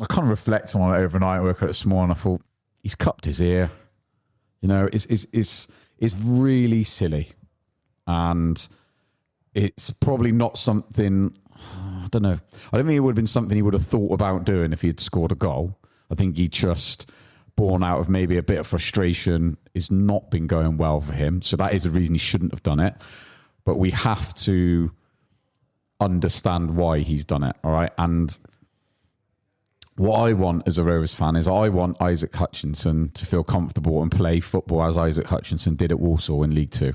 kind of reflect on it overnight. I woke up this morning, I thought, he's cupped his ear. You know, it's really silly. And it's probably not something... don't know. I don't think it would have been something he would have thought about doing if he had scored a goal. I think he just, born out of maybe a bit of frustration, it's not been going well for him. So that is the reason he shouldn't have done it. But we have to understand why he's done it, all right? And what I want as a Rovers fan is I want Isaac Hutchinson to feel comfortable and play football as Isaac Hutchinson did at Walsall in League Two.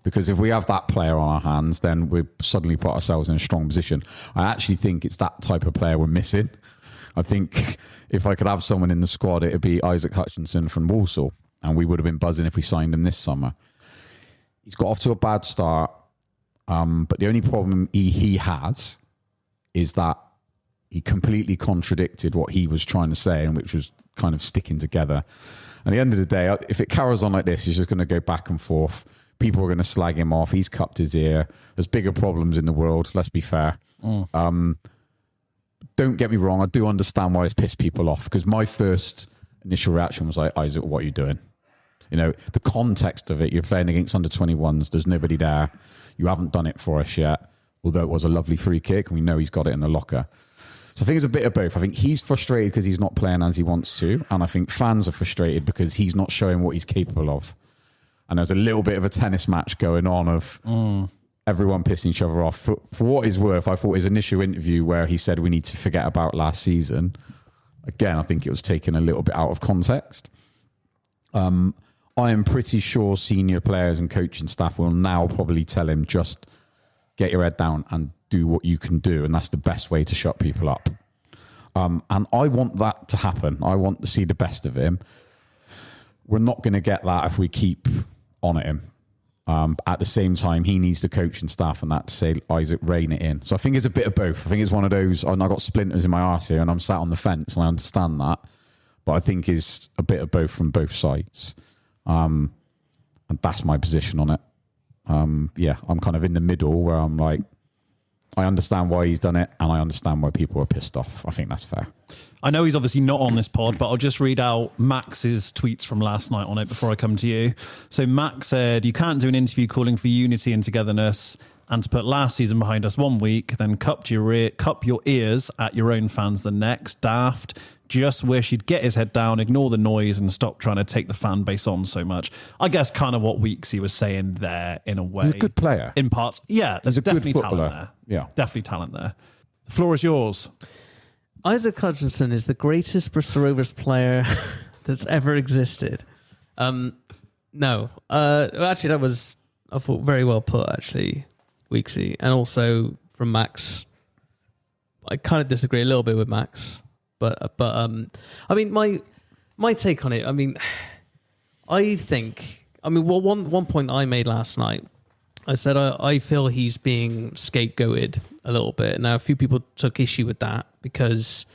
Because if we have that player on our hands, then we suddenly put ourselves in a strong position. I actually think it's that type of player we're missing. I think if I could have someone in the squad, it would be Isaac Hutchinson from Walsall, and we would have been buzzing if we signed him this summer. He's got off to a bad start, but the only problem he has is that he completely contradicted what he was trying to say, and which was kind of sticking together. At the end of the day, if it carries on like this, he's just going to go back and forth. People are going to slag him off. He's cupped his ear. There's bigger problems in the world. Let's be fair. Don't get me wrong. I do understand why it's pissed people off, because my first initial reaction was like, Isaac, what are you doing? You know, the context of it, you're playing against under 21s. There's nobody there. You haven't done it for us yet, although it was a lovely free kick, and we know he's got it in the locker. So I think it's a bit of both. I think he's frustrated because he's not playing as he wants to, and I think fans are frustrated because he's not showing what he's capable of. And there's a little bit of a tennis match going on of everyone pissing each other off. For what it's worth, I thought his initial interview where he said we need to forget about last season, again, I think it was taken a little bit out of context. I am pretty sure senior players and coaching staff will now probably tell him, just get your head down and do what you can do, and that's the best way to shut people up. And I want that to happen. I want to see the best of him. We're not going to get that if we keep on at him. At the same time, he needs the coaching staff and that to say, Isaac, rein it in. So I think it's a bit of both. I think it's one of those, and I got splinters in my arse here and I'm sat on the fence, and I understand that. But I think it's a bit of both from both sides. And that's my position on it. I'm kind of in the middle where I'm like, I understand why he's done it, and I understand why people are pissed off. I think that's fair. I know he's obviously not on this pod, but I'll just read out Max's tweets from last night on it before I come to you. So Max said, you can't do an interview calling for unity and togetherness and to put last season behind us 1 week, then cup your ears at your own fans the next. Daft. Just wish he'd get his head down, ignore the noise, and stop trying to take the fan base on so much. I guess kind of what Weeksy was saying there in a way. He's a good player. In parts. Yeah, there's a definitely good talent footballer. there. Yeah. Definitely talent there. The floor is yours. Isaac Hutchinson is the greatest Bristol Rovers player that's ever existed. No. Actually, that was, I thought, very well put, actually, Weeksy. And also from Max. I kind of disagree a little bit with Max. But I mean, my take on it, I mean, one point I made last night, I said I feel he's being scapegoated a little bit. Now, a few people took issue with that because,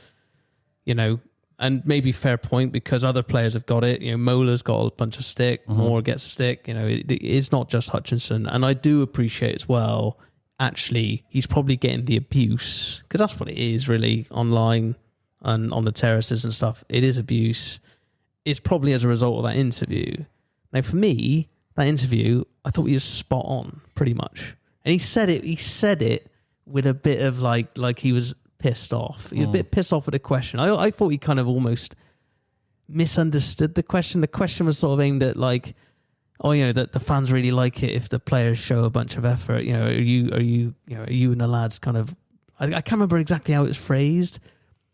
you know, and maybe fair point, because other players have got it. You know, Mola's got a bunch of stick, Moore gets a stick. You know, it's not just Hutchinson. And I do appreciate as well, actually, he's probably getting the abuse, because that's what it is really online. And on the terraces and stuff, it is abuse. It's probably as a result of that interview. Now, for me, that interview, I thought he was spot on, pretty much. And he said it with a bit of like he was pissed off. He was a bit pissed off with the question. I thought he kind of almost misunderstood the question. The question was sort of aimed at like, oh, you know, that the fans really like it if the players show a bunch of effort. You know, are you and the lads kind of? I can't remember exactly how it was phrased.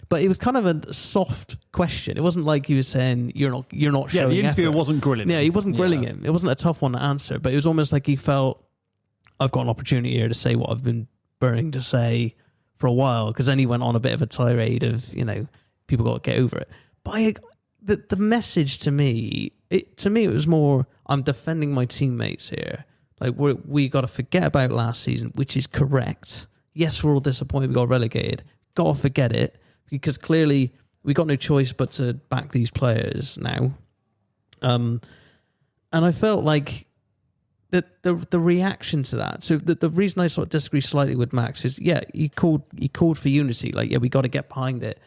But it was kind of a soft question. It wasn't like he was saying you're not showing. Yeah, the interviewer effort. wasn't grilling him. Yeah, he wasn't grilling him. It wasn't a tough one to answer, but it was almost like he felt, I've got an opportunity here to say what I've been burning to say for a while. Because then he went on a bit of a tirade of, you know, people got to get over it. But the message to me, it was more, I'm defending my teammates here. Like we got to forget about last season, which is correct. Yes, we're all disappointed we got relegated. Got to forget it. Because clearly we got no choice but to back these players now. And I felt like the reaction to that. So the reason I sort of disagree slightly with Max is, yeah, he called for unity. Like, yeah, we got to get behind it.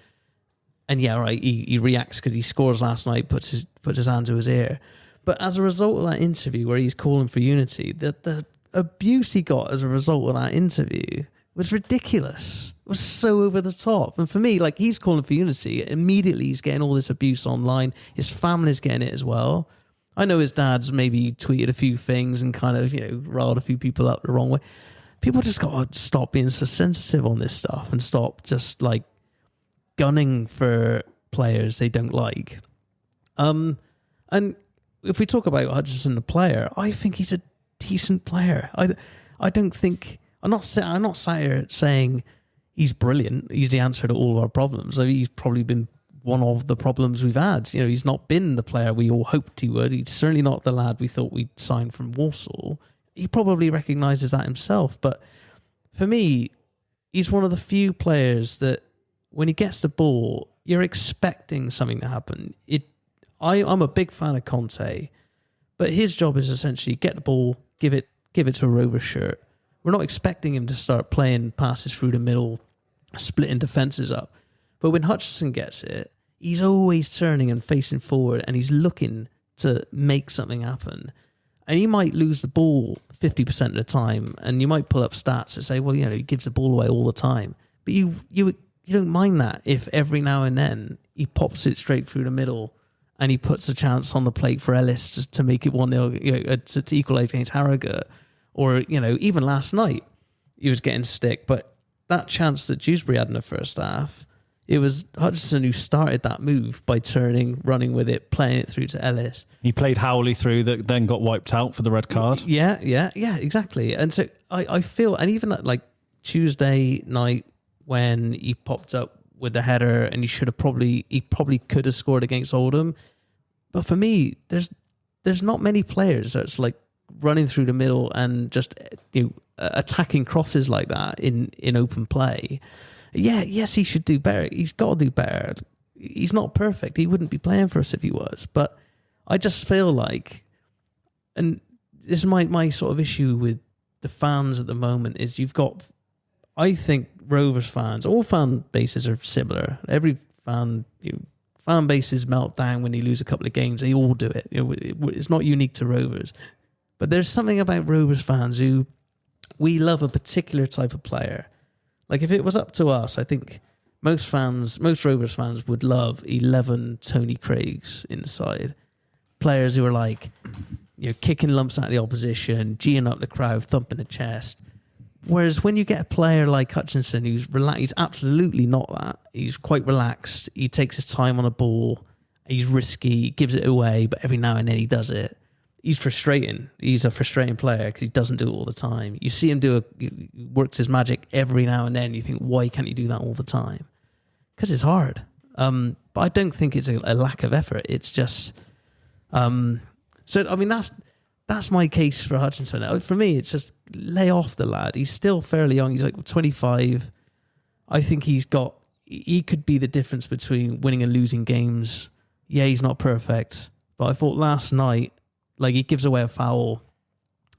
And yeah, right, he reacts because he scores last night, puts his hand to his ear. But as a result of that interview where he's calling for unity, the abuse he got as a result of that interview was ridiculous. It was so over the top. And for me, like, he's calling for unity. Immediately, he's getting all this abuse online. His family's getting it as well. I know his dad's maybe tweeted a few things and kind of, riled a few people up the wrong way. People just got to stop being so sensitive on this stuff and stop just, like, gunning for players they don't like. And if we talk about Hutchinson, the player, I think he's a decent player. I don't think... I'm not sat here saying he's brilliant. He's the answer to all our problems. I mean, he's probably been one of the problems we've had. He's not been the player we all hoped he would. He's certainly not the lad we thought we'd sign from Walsall. He probably recognises that himself. But for me, he's one of the few players that when he gets the ball, you're expecting something to happen. I'm a big fan of Conte, but his job is essentially get the ball, give it to a Rovers shirt. We're not expecting him to start playing passes through the middle, splitting defences up. But when Hutchinson gets it, he's always turning and facing forward, and he's looking to make something happen. And he might lose the ball 50% of the time, and you might pull up stats that say, well, he gives the ball away all the time. But you don't mind that if every now and then he pops it straight through the middle and he puts a chance on the plate for Ellis to make it 1-0, to equalise against Harrogate. Or, even last night, he was getting stick. But that chance that Dewsbury had in the first half, it was Hutchinson who started that move by turning, running with it, playing it through to Ellis. He played Howley through that, then got wiped out for the red card. Yeah, exactly. And so I feel, and even that, like, Tuesday night when he popped up with the header and he probably could have scored against Oldham. But for me, there's not many players that's like, running through the middle and just attacking crosses like that in open play. Yes, he should do better. He's got to do better. He's not perfect. He wouldn't be playing for us if he was. But I just feel like, and this is my sort of issue with the fans at the moment, is you've got, I think, Rovers fans, all fan bases are similar. Every fan bases melt down when they lose a couple of games. They all do it. It's not unique to Rovers. But there's something about Rovers fans who we love a particular type of player. Like, if it was up to us, I think most Rovers fans would love 11 Tony Craigs inside. Players who are like, kicking lumps out of the opposition, geeing up the crowd, thumping the chest. Whereas when you get a player like Hutchinson who's relaxed, he's absolutely not that. He's quite relaxed. He takes his time on a ball. He's risky, he gives it away, but every now and then he does it. He's frustrating. He's a frustrating player because he doesn't do it all the time. You see him he works his magic every now and then. You think, why can't he do that all the time? Because it's hard. But I don't think it's a lack of effort. It's just... that's my case for Hutchinson. For me, it's just lay off the lad. He's still fairly young. He's like 25. I think he could be the difference between winning and losing games. Yeah, he's not perfect. But I thought last night, like, he gives away a foul,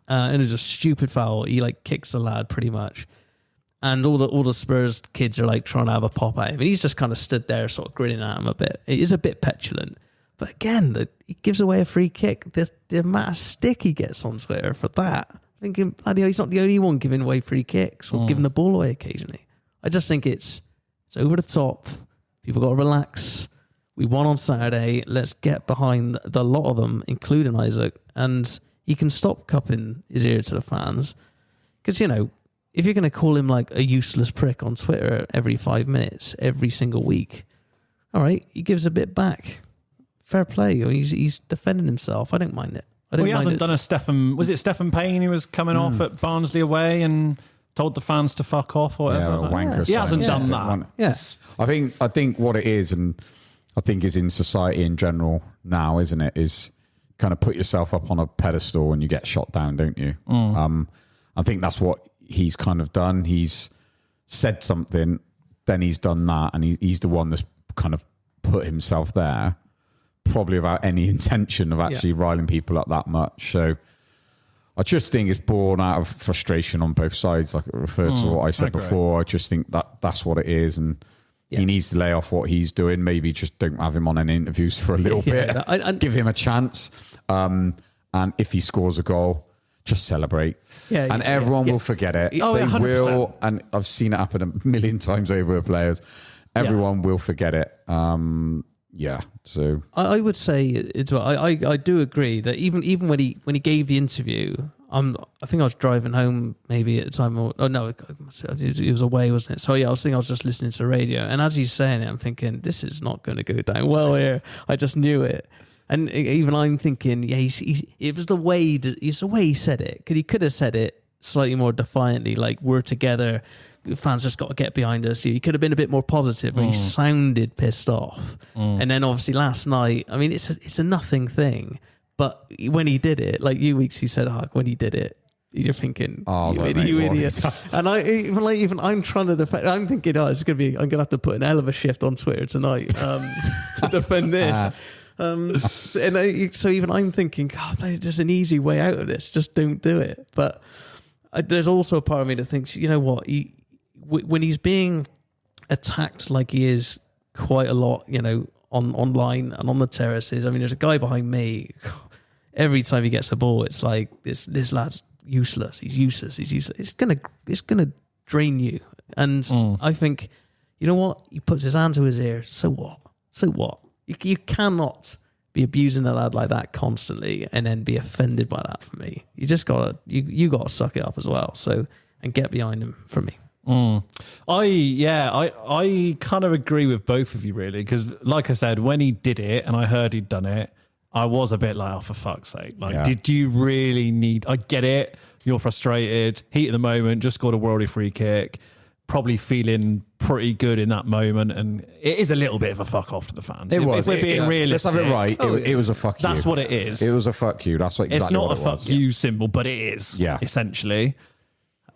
and it's a stupid foul. He like kicks the lad pretty much, and all the Spurs kids are like trying to have a pop at him, and he's just kind of stood there, sort of grinning at him a bit. It is a bit petulant, but again, he gives away a free kick. The amount of stick he gets on Twitter for that, thinking, bloody hell, he's not the only one giving away free kicks or giving the ball away occasionally. I just think it's over the top. People got to relax. We won on Saturday. Let's get behind the lot of them, including Isaac. And he can stop cupping his ear to the fans. Because, if you're going to call him like a useless prick on Twitter every 5 minutes, every single week, all right, he gives a bit back. Fair play. He's defending himself. I don't mind it. He hasn't done a Stephen... Was it Stephen Payne who was coming off at Barnsley away and told the fans to fuck off or whatever? Yeah, wanker. He hasn't done that. Yes. I think what it is, and I think is in society in general now, isn't it, is kind of put yourself up on a pedestal and you get shot down, don't you? I think that's what he's kind of done. He's said something, then he's done that, and he's the one that's kind of put himself there, probably without any intention of actually riling people up that much. So I just think it's born out of frustration on both sides. Like I referred to what I said before. I just think that's what it is, and he needs to lay off what he's doing. Maybe just don't have him on any interviews for a little bit. Give him a chance. And if he scores a goal, just celebrate. Yeah, and everyone will forget it. Oh, they 100%. will, and I've seen it happen a million times over with players. Everyone will forget it. So I would say it's well. I do agree that even when he gave the interview, I think I was driving home maybe at the time. Oh no, it was away, wasn't it? So yeah, I was just listening to the radio, and as he's saying it, I'm thinking this is not going to go down well here. I just knew it, and even I'm thinking, yeah, it was the way he said it. Because he could have said it slightly more defiantly, like we're together. Fans just got to get behind us. He could have been a bit more positive, but he sounded pissed off. And then obviously last night, I mean, it's a nothing thing. But when he did it, like you Weeksy said, when he did it, you're thinking, you idiot. And I'm trying to defend. I'm thinking, I'm gonna have to put an hell of a shift on Twitter tonight to defend this. So even I'm thinking, God, there's an easy way out of this. Just don't do it. But there's also a part of me that thinks, you know what, when he's being attacked like he is quite a lot, online and on the terraces. I mean, there's a guy behind me. Every time he gets a ball, it's like this lad's useless. He's useless. It's gonna drain you. And I think, you know what? He puts his hand to his ear. So what? You cannot be abusing a lad like that constantly and then be offended by that. For me, you just gotta you gotta suck it up as well. So and get behind him for me. I kind of agree with both of you really, because like I said, when he did it and I heard he'd done it, I was a bit like, oh, for fuck's sake, did you really need? I get it, you're frustrated, heat of the moment, just scored a worldie free kick, probably feeling pretty good in that moment, and it is a little bit of a fuck off to the fans. It was. If we're being realistic. Let's have it right. It was a fuck you. That's what it is. It was a fuck you. That's exactly it's not what a fuck you symbol, but it is. Yeah. Essentially.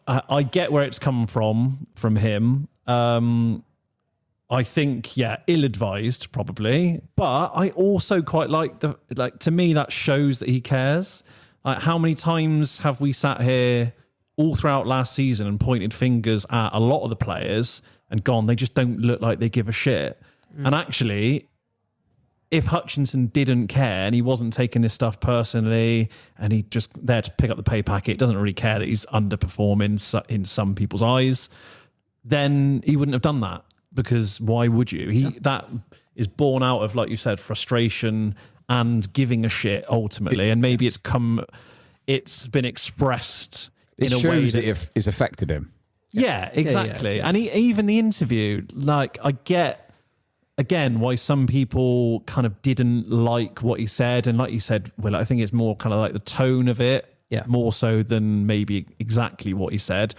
I get where it's come from him. I think, ill-advised probably, but I also quite like to me that shows that he cares. Like, how many times have we sat here all throughout last season and pointed fingers at a lot of the players and gone, they just don't look like they give a shit. And actually, if Hutchinson didn't care and he wasn't taking this stuff personally and he just there to pick up the pay packet, doesn't really care that he's underperforming in some people's eyes, then he wouldn't have done that. Because why would you? That is born out of, like you said, frustration and giving a shit ultimately. And maybe it's been expressed in a way that it's affected him. Yeah, exactly. Yeah. And even the interview, like, I get, again, why some people kind of didn't like what he said. And like you said, Will, I think it's more kind of like the tone of it, more so than maybe exactly what he said.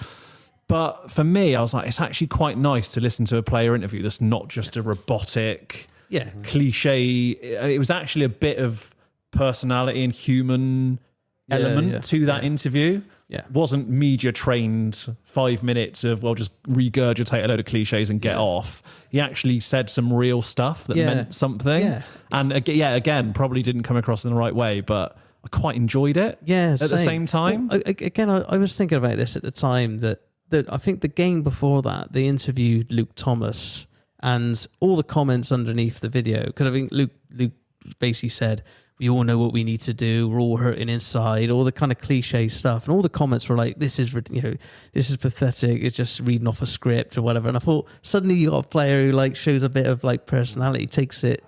But for me, I was like, it's actually quite nice to listen to a player interview that's not just a robotic, cliche. It was actually a bit of personality and human element to that interview. Yeah. Wasn't media trained 5 minutes of, well, just regurgitate a load of cliches and get off. He actually said some real stuff that meant something. Yeah. And again, probably didn't come across in the right way, but I quite enjoyed it at the same time. Well, again, I was thinking about this at the time that I think the game before that, they interviewed Luke Thomas, and all the comments underneath the video, because I think Luke basically said, we all know what we need to do, we're all hurting inside, all the kind of cliche stuff, and all the comments were like, this is pathetic, it's just reading off a script or whatever. And I thought, suddenly you got a player who like shows a bit of like personality, takes it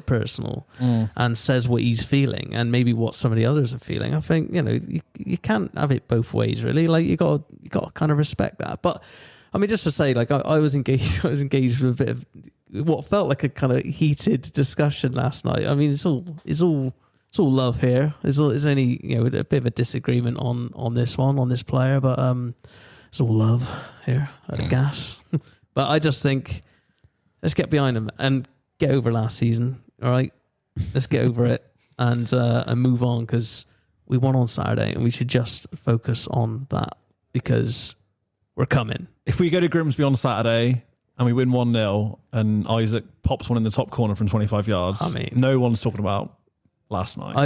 personal and says what he's feeling and maybe what some of the others are feeling. I think, you can't have it both ways really. Like you got to kind of respect that. But I mean, just to say, like I was engaged with a bit of what felt like a kind of heated discussion last night. I mean, it's all love here. There's only a bit of a disagreement on this player, but it's all love here at the Gas. But I just think let's get behind him and get over last season. All right, let's get over it and move on, because we won on Saturday and we should just focus on that because we're coming. If we go to Grimsby on Saturday and we win 1-0 and Isaac pops one in the top corner from 25 yards, I mean, no one's talking about last night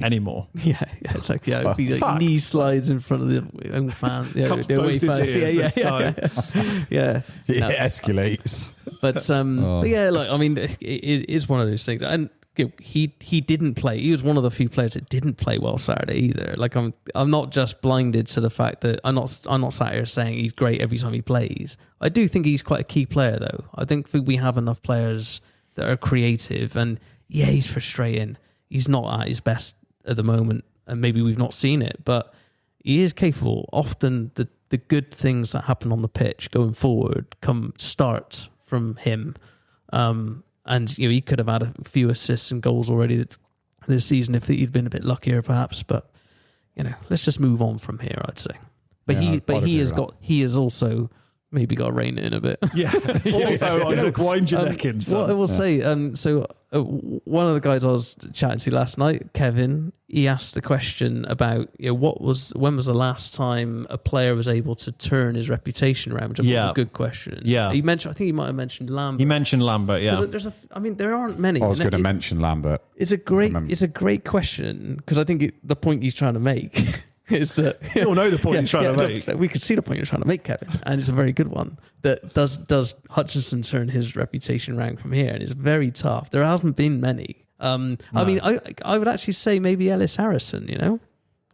anymore. Yeah, it's like, I hope he knee slides in front of the own fan. The away fans. It escalates. But yeah, like, I mean, it is one of those things. And he didn't play. He was one of the few players that didn't play well Saturday either. Like I'm not just blinded to the fact that I'm not sat here saying he's great every time he plays. I do think he's quite a key player though. I think we have enough players that are creative, and he's frustrating. He's not at his best at the moment, and maybe we've not seen it, but he is capable. Often the good things that happen on the pitch going forward start from him. And he could have had a few assists and goals already this season if he'd been a bit luckier, perhaps. But let's just move on from here, I'd say. But he has also maybe got to rein it in a bit. Yeah. Also, grind your neck in. What I will say, one of the guys I was chatting to last night, Kevin, he asked the question about when was the last time a player was able to turn his reputation around, which I thought was a good question. Yeah. I think he might have mentioned Lambert. He mentioned Lambert, yeah. There aren't many. I was going to mention Lambert. It's a great question, because I think the point he's trying to make is that you all know the point he's trying to make. We could see the point you're trying to make, Kevin, and it's a very good one. That does Hutchinson turn his reputation around from here? And it's very tough. There hasn't been many. No. I mean, I would actually say maybe Ellis Harrison.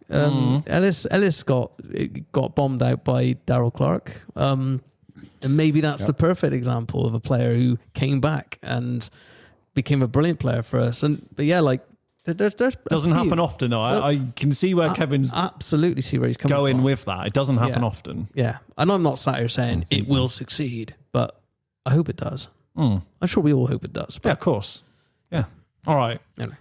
Ellis got bombed out by Darryl Clark, and maybe that's the perfect example of a player who came back and became a brilliant player for us. There's doesn't happen often though. I can see where Kevin's absolutely see where he's coming going from. with that. It doesn't happen often. Yeah, and I'm not sat here saying it will succeed, but I hope it does. I'm sure we all hope it does. Yeah, of course. Yeah. All right. Anyway.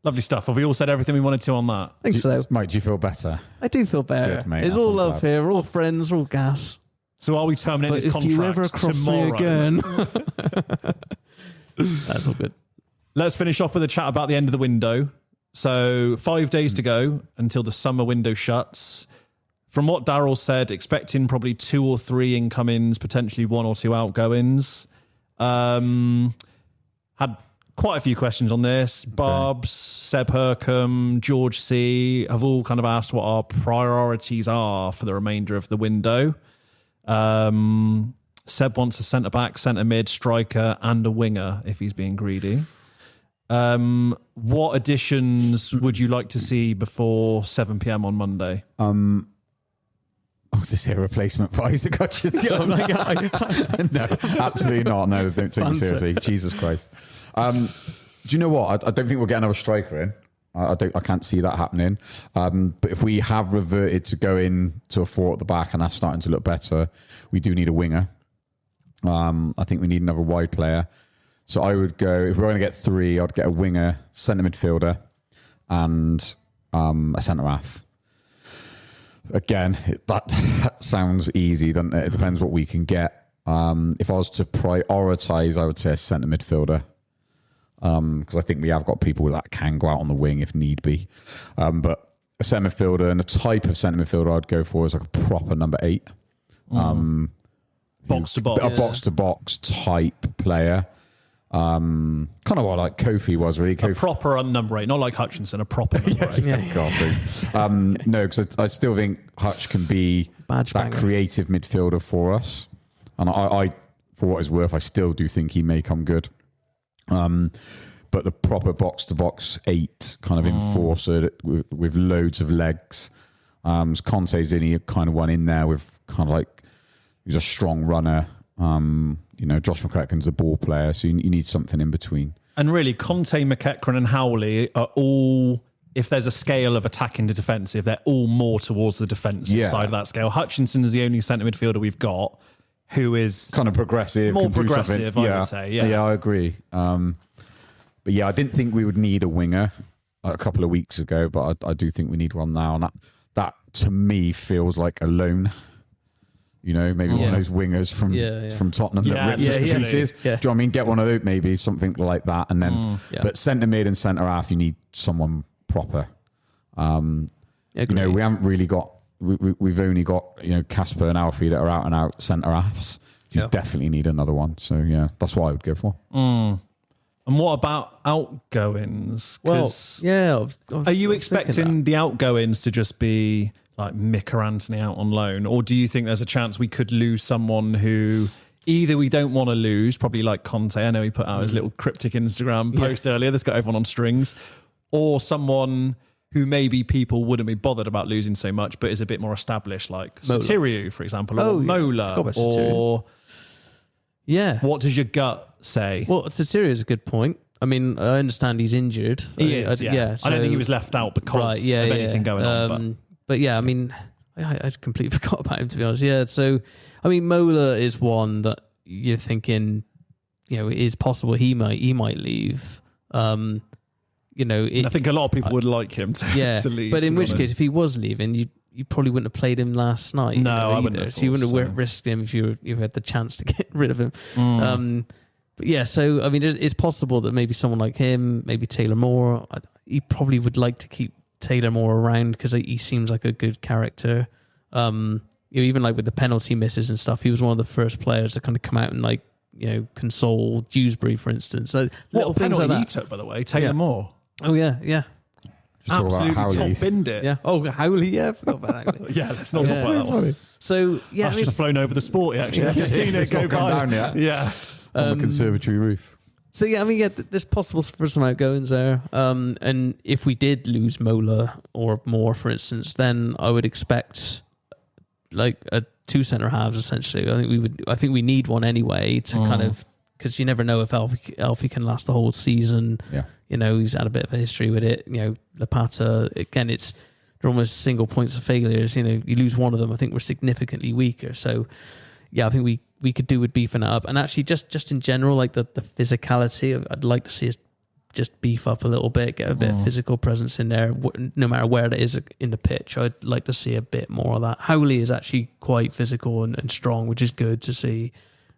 Lovely stuff. Have we all said everything we wanted to on that? I think so. Mate, do you feel better? I do feel better. Good, mate. It's all love here. We're all friends. We're all gas. So are we terminating But this if you ever contract cross tomorrow? me again, that's all good. Let's finish off with a chat about the end of the window. So 5 days to go until the summer window shuts. From what Darryl said, expecting probably 2 or 3 incomings, potentially 1 or 2 outgoings. Had quite a few questions on this. Barbs, Seb Hercombe, George C. have all kind of asked what our priorities are for the remainder of the window. Seb wants a centre-back, centre-mid, striker and a winger if he's being greedy. What additions would you like to see before 7 p.m. on Monday? I was to say a replacement for Isaac Hutchinson. No, absolutely not. No, don't take me seriously. Jesus Christ. Do you know what? I don't think we'll get another striker in. I can't see that happening. But if we have reverted to going to a 4 at the back and that's starting to look better, we do need a winger. I think we need another wide player. So I would go, if we're going to get 3, I'd get a winger, centre midfielder, and a centre half. Again, that sounds easy, doesn't it? It depends what we can get. If I was to prioritise, I would say a centre midfielder, because I think we have got people that can go out on the wing if need be. But a centre midfielder, and the type of centre midfielder I'd go for is like a proper number 8. Box to box. A box to box type player. Kind of what like Kofi was really. A proper number 8, not like Hutchinson, a proper number 8. God, no, because I still think Hutch can be Badge that banger. creative midfielder for us. And I, for what it's worth, I still do think he may come good. But the proper box-to-box 8 kind of enforcer with loads of legs. Conte's only kind of one in there with kind of like, he's a strong runner. Josh McEachran's a ball player, so you need something in between. And really, Conte, McEachran and Howley are all, if there's a scale of attacking to defensive, they're all more towards the defensive side of that scale. Hutchinson is the only centre midfielder we've got who is kind of progressive. More progressive, I would say. Yeah, I agree. But yeah, I didn't think we would need a winger a couple of weeks ago, but I do think we need one now. And that to me feels like a loan. Maybe one of those wingers from Tottenham that ripped us to pieces. Yeah. Do you know what I mean? Get one of those, maybe something like that. And then, but centre mid and centre half, you need someone proper. We haven't really got, we've only got, Casper and Alfie that are out and out centre halves. You definitely need another one. So yeah, that's what I would go for. And what about outgoings? Well, yeah. Are you expecting the outgoings to just be like Mick or Anthony out on loan? Or do you think there's a chance we could lose someone who either we don't want to lose, probably like Conte. I know he put out his little cryptic Instagram post earlier that's got everyone on strings, or someone who maybe people wouldn't be bothered about losing so much, but is a bit more established, like Soteriou, for example, or Mola, or what does your gut say? Well, Soteriou is a good point. I mean, I understand he's injured. He is, yeah. So, I don't think he was left out because of anything going on. But yeah, I mean, I completely forgot about him, to be honest. Yeah, so, I mean, Mola is one that you're thinking, you know, it is possible he might leave. You know, I think a lot of people would like him to leave. But in which case, if he was leaving, you probably wouldn't have played him last night. No, I wouldn't have. So you wouldn't have risked him if you had the chance to get rid of him. But yeah, so I mean, it's possible that maybe someone like him, maybe Taylor Moore, he probably would like to keep Taylor Moore around because he seems like a good character. You know, even like with the penalty misses and stuff, he was one of the first players to kind of come out and like, you know, console Dewsbury, for instance. So what penalty like he took, by the way, Taylor Moore. Oh yeah. Absolutely top binned it. Yeah. Oh, Howley. Yeah, I forgot about Howley. Yeah, let's not talk about that one. So yeah, I've just flown over the sporty. Actually, I've just seen it go by. Down yet. Yeah. On the conservatory roof. So yeah, I mean, there's possible for some outgoings there. And if we did lose Mola or Moore, for instance, then I would expect like two centre halves essentially. I think we need one anyway to kind of, because you never know if Alfie can last the whole season. Yeah. You know, he's had a bit of a history with it. You know, Lapata, again, they're almost single points of failures. You know, you lose one of them, I think we're significantly weaker. So yeah, I think we could do with beefing it up. And actually, just in general, like the physicality, I'd like to see us just beef up a little bit, get a bit of physical presence in there, no matter where it is in the pitch. I'd like to see a bit more of that. Howley is actually quite physical and strong, which is good to see.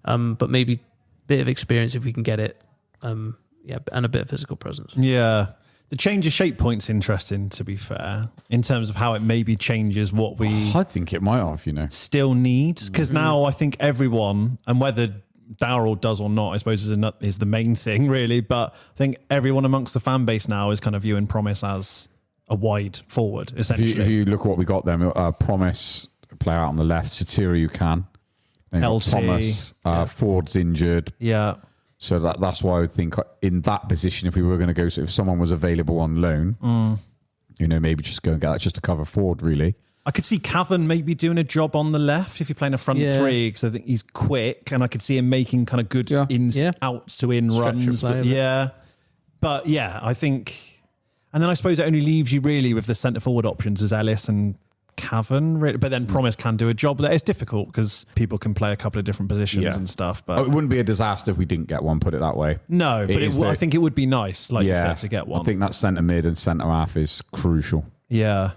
But maybe a bit of experience if we can get it. And a bit of physical presence. Yeah. The change of shape point's interesting, to be fair, in terms of how it maybe changes what we... I think it might have, you know. ...still need. Because now I think everyone, and whether Darryl does or not, I suppose is the main thing, really, but I think everyone amongst the fan base now is kind of viewing Promise as a wide forward, essentially. If you look at what we got then, Promise, player out on the left, Soteriou can. LT. Thomas, Ford's injured. Yeah. So that's why I would think in that position, if we were going to go, so if someone was available on loan, you know, maybe just go and get that just to cover Ford, really. I could see Cavan maybe doing a job on the left if you're playing a front three, because I think he's quick and I could see him making kind of good outs to in runs. But I think, and then I suppose it only leaves you really with the centre forward options as Ellis and Cavan, really. But then Promise can do a job there. It's difficult because people can play a couple of different positions and stuff. But it wouldn't be a disaster if we didn't get one, put it that way. No, but I think it would be nice, like you said, to get one. I think that centre mid and centre half is crucial. Yeah.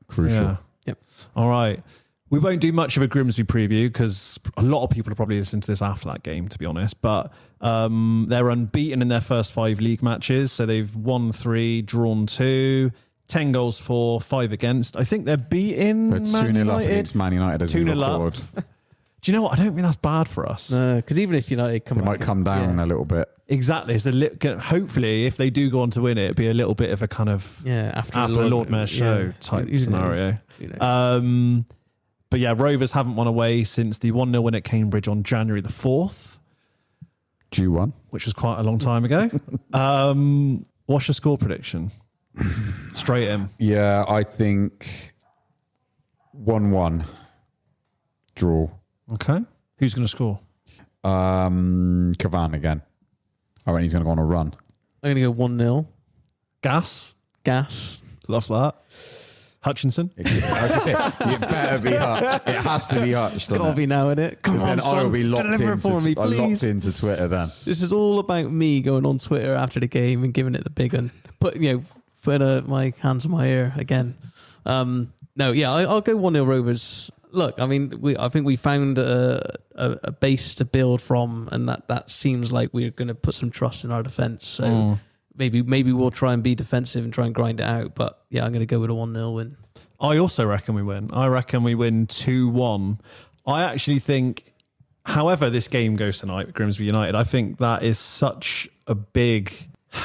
Crucial. Yeah. Yep. All right. We won't do much of a Grimsby preview because a lot of people are probably listening to this after that game, to be honest. But they're unbeaten in their first 5 league matches. So they've won 3, drawn 2. 10 goals for, 5 against. I think they're beating Man United. Up against Man United as 2-0 up. Do you know what? I don't think that's bad for us. Because even if United might come down a little bit. Exactly. It's hopefully, if they do go on to win it, it'll be a little bit of a kind of after the Lord Mayor's show type scenario. But yeah, Rovers haven't won away since the 1-0 win at Cambridge on January the 4th. Due one. Which was quite a long time ago. What's your score prediction? Straight in. Yeah, I think 1-1 draw. Okay. Who's going to score? Cavan again. I reckon he's going to go on a run. I'm going to go 1-0. Gas. Love that. Hutchinson. I was going to say, it better be Hutch. It has to be Hutch. It's got to be now, innit? Come on, then I will be locked into Twitter then. This is all about me going on Twitter after the game and giving it the big one. Putting my hands on my ear again. I'll go 1-0 Rovers. Look, I mean, I think we found a base to build from, and that seems like we're going to put some trust in our defence. So maybe we'll try and be defensive and try and grind it out. But yeah, I'm going to go with a 1-0 win. I also reckon we win. I reckon we win 2-1. I actually think, however this game goes tonight, Grimsby United, I think that is such a big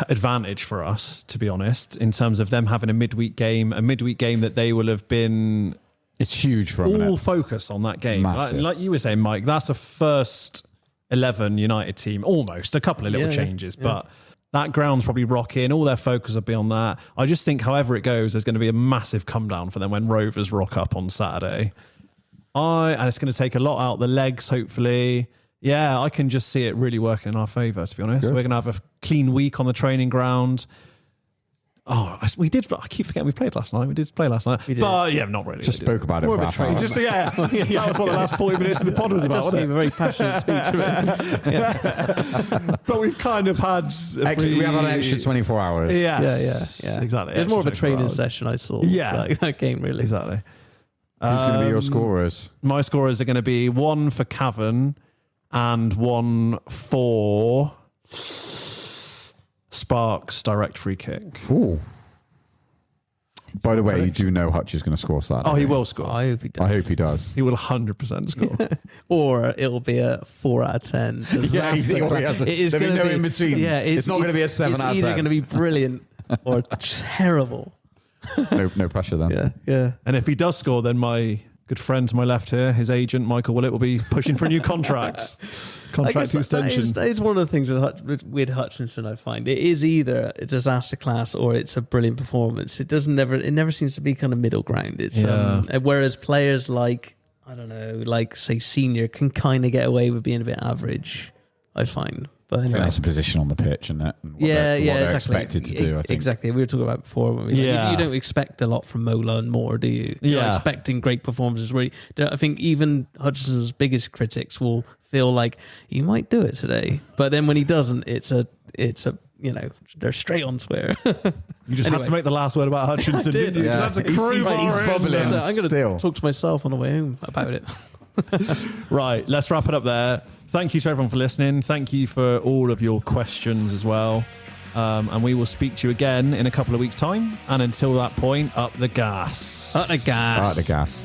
advantage for us, to be honest, in terms of them having a midweek game that they will have been... It's huge for them. All focus on that game. Like you were saying, Mike, that's a first 11 United team, almost. A couple of little changes, but that ground's probably rocking. All their focus will be on that. I just think, however it goes, there's going to be a massive come down for them when Rovers rock up on Saturday. And it's going to take a lot out the legs, hopefully. Yeah, I can just see it really working in our favour, to be honest. Good. We're going to have a clean week on the training ground. Oh, we did. I keep forgetting we played last night. We did play last night. But yeah, not really. Just spoke about it for half an hour. Just, that was what the last 40 minutes of the pod was about, wasn't it? A very passionate speech to it. But we've kind of had... we have an extra 24 hours. Yes. Yeah. Exactly. It was more of a training session, I saw. Yeah. That game, really. Exactly. Who's going to be your scorers? My scorers are going to be one for Cavan and one for Sparks direct free kick. Ooh. By the way, you do know Hutch is going to score Saturday. Oh, he will score. I hope he does. I hope he does. He will 100% score. Or it'll be a 4 out of 10. There'll be no in between. Yeah, it's not going to be a 7 out of 10. It's either going to be brilliant or terrible. No pressure then. Yeah. And if he does score, then my good friend to my left here, his agent, Michael Willett, will be pushing for a new contract extension. That is one of the things with Hutchinson, I find. It is either a disaster class or it's a brilliant performance. It never seems to be kind of middle ground. It's whereas players like, I don't know, like say Senior can kind of get away with being a bit average, I find. But anyway. That's a position on the pitch, isn't it? And what they're exactly. expected to do, I think. Exactly. We were talking about before. When you don't expect a lot from Mola and Moore, do you? You're not expecting great performances. I think even Hutchinson's biggest critics will feel like he might do it today, but then when he doesn't, it's a they're straight on Twitter. You just had to make the last word about Hutchinson, didn't you? Yeah. He's bubbling. I'm going to talk to myself on the way home about it. Right, let's wrap it up there. Thank you to everyone for listening. Thank you for all of your questions as well. And we will speak to you again in a couple of weeks' time. And until that point, up the gas. Up the gas. Up the gas.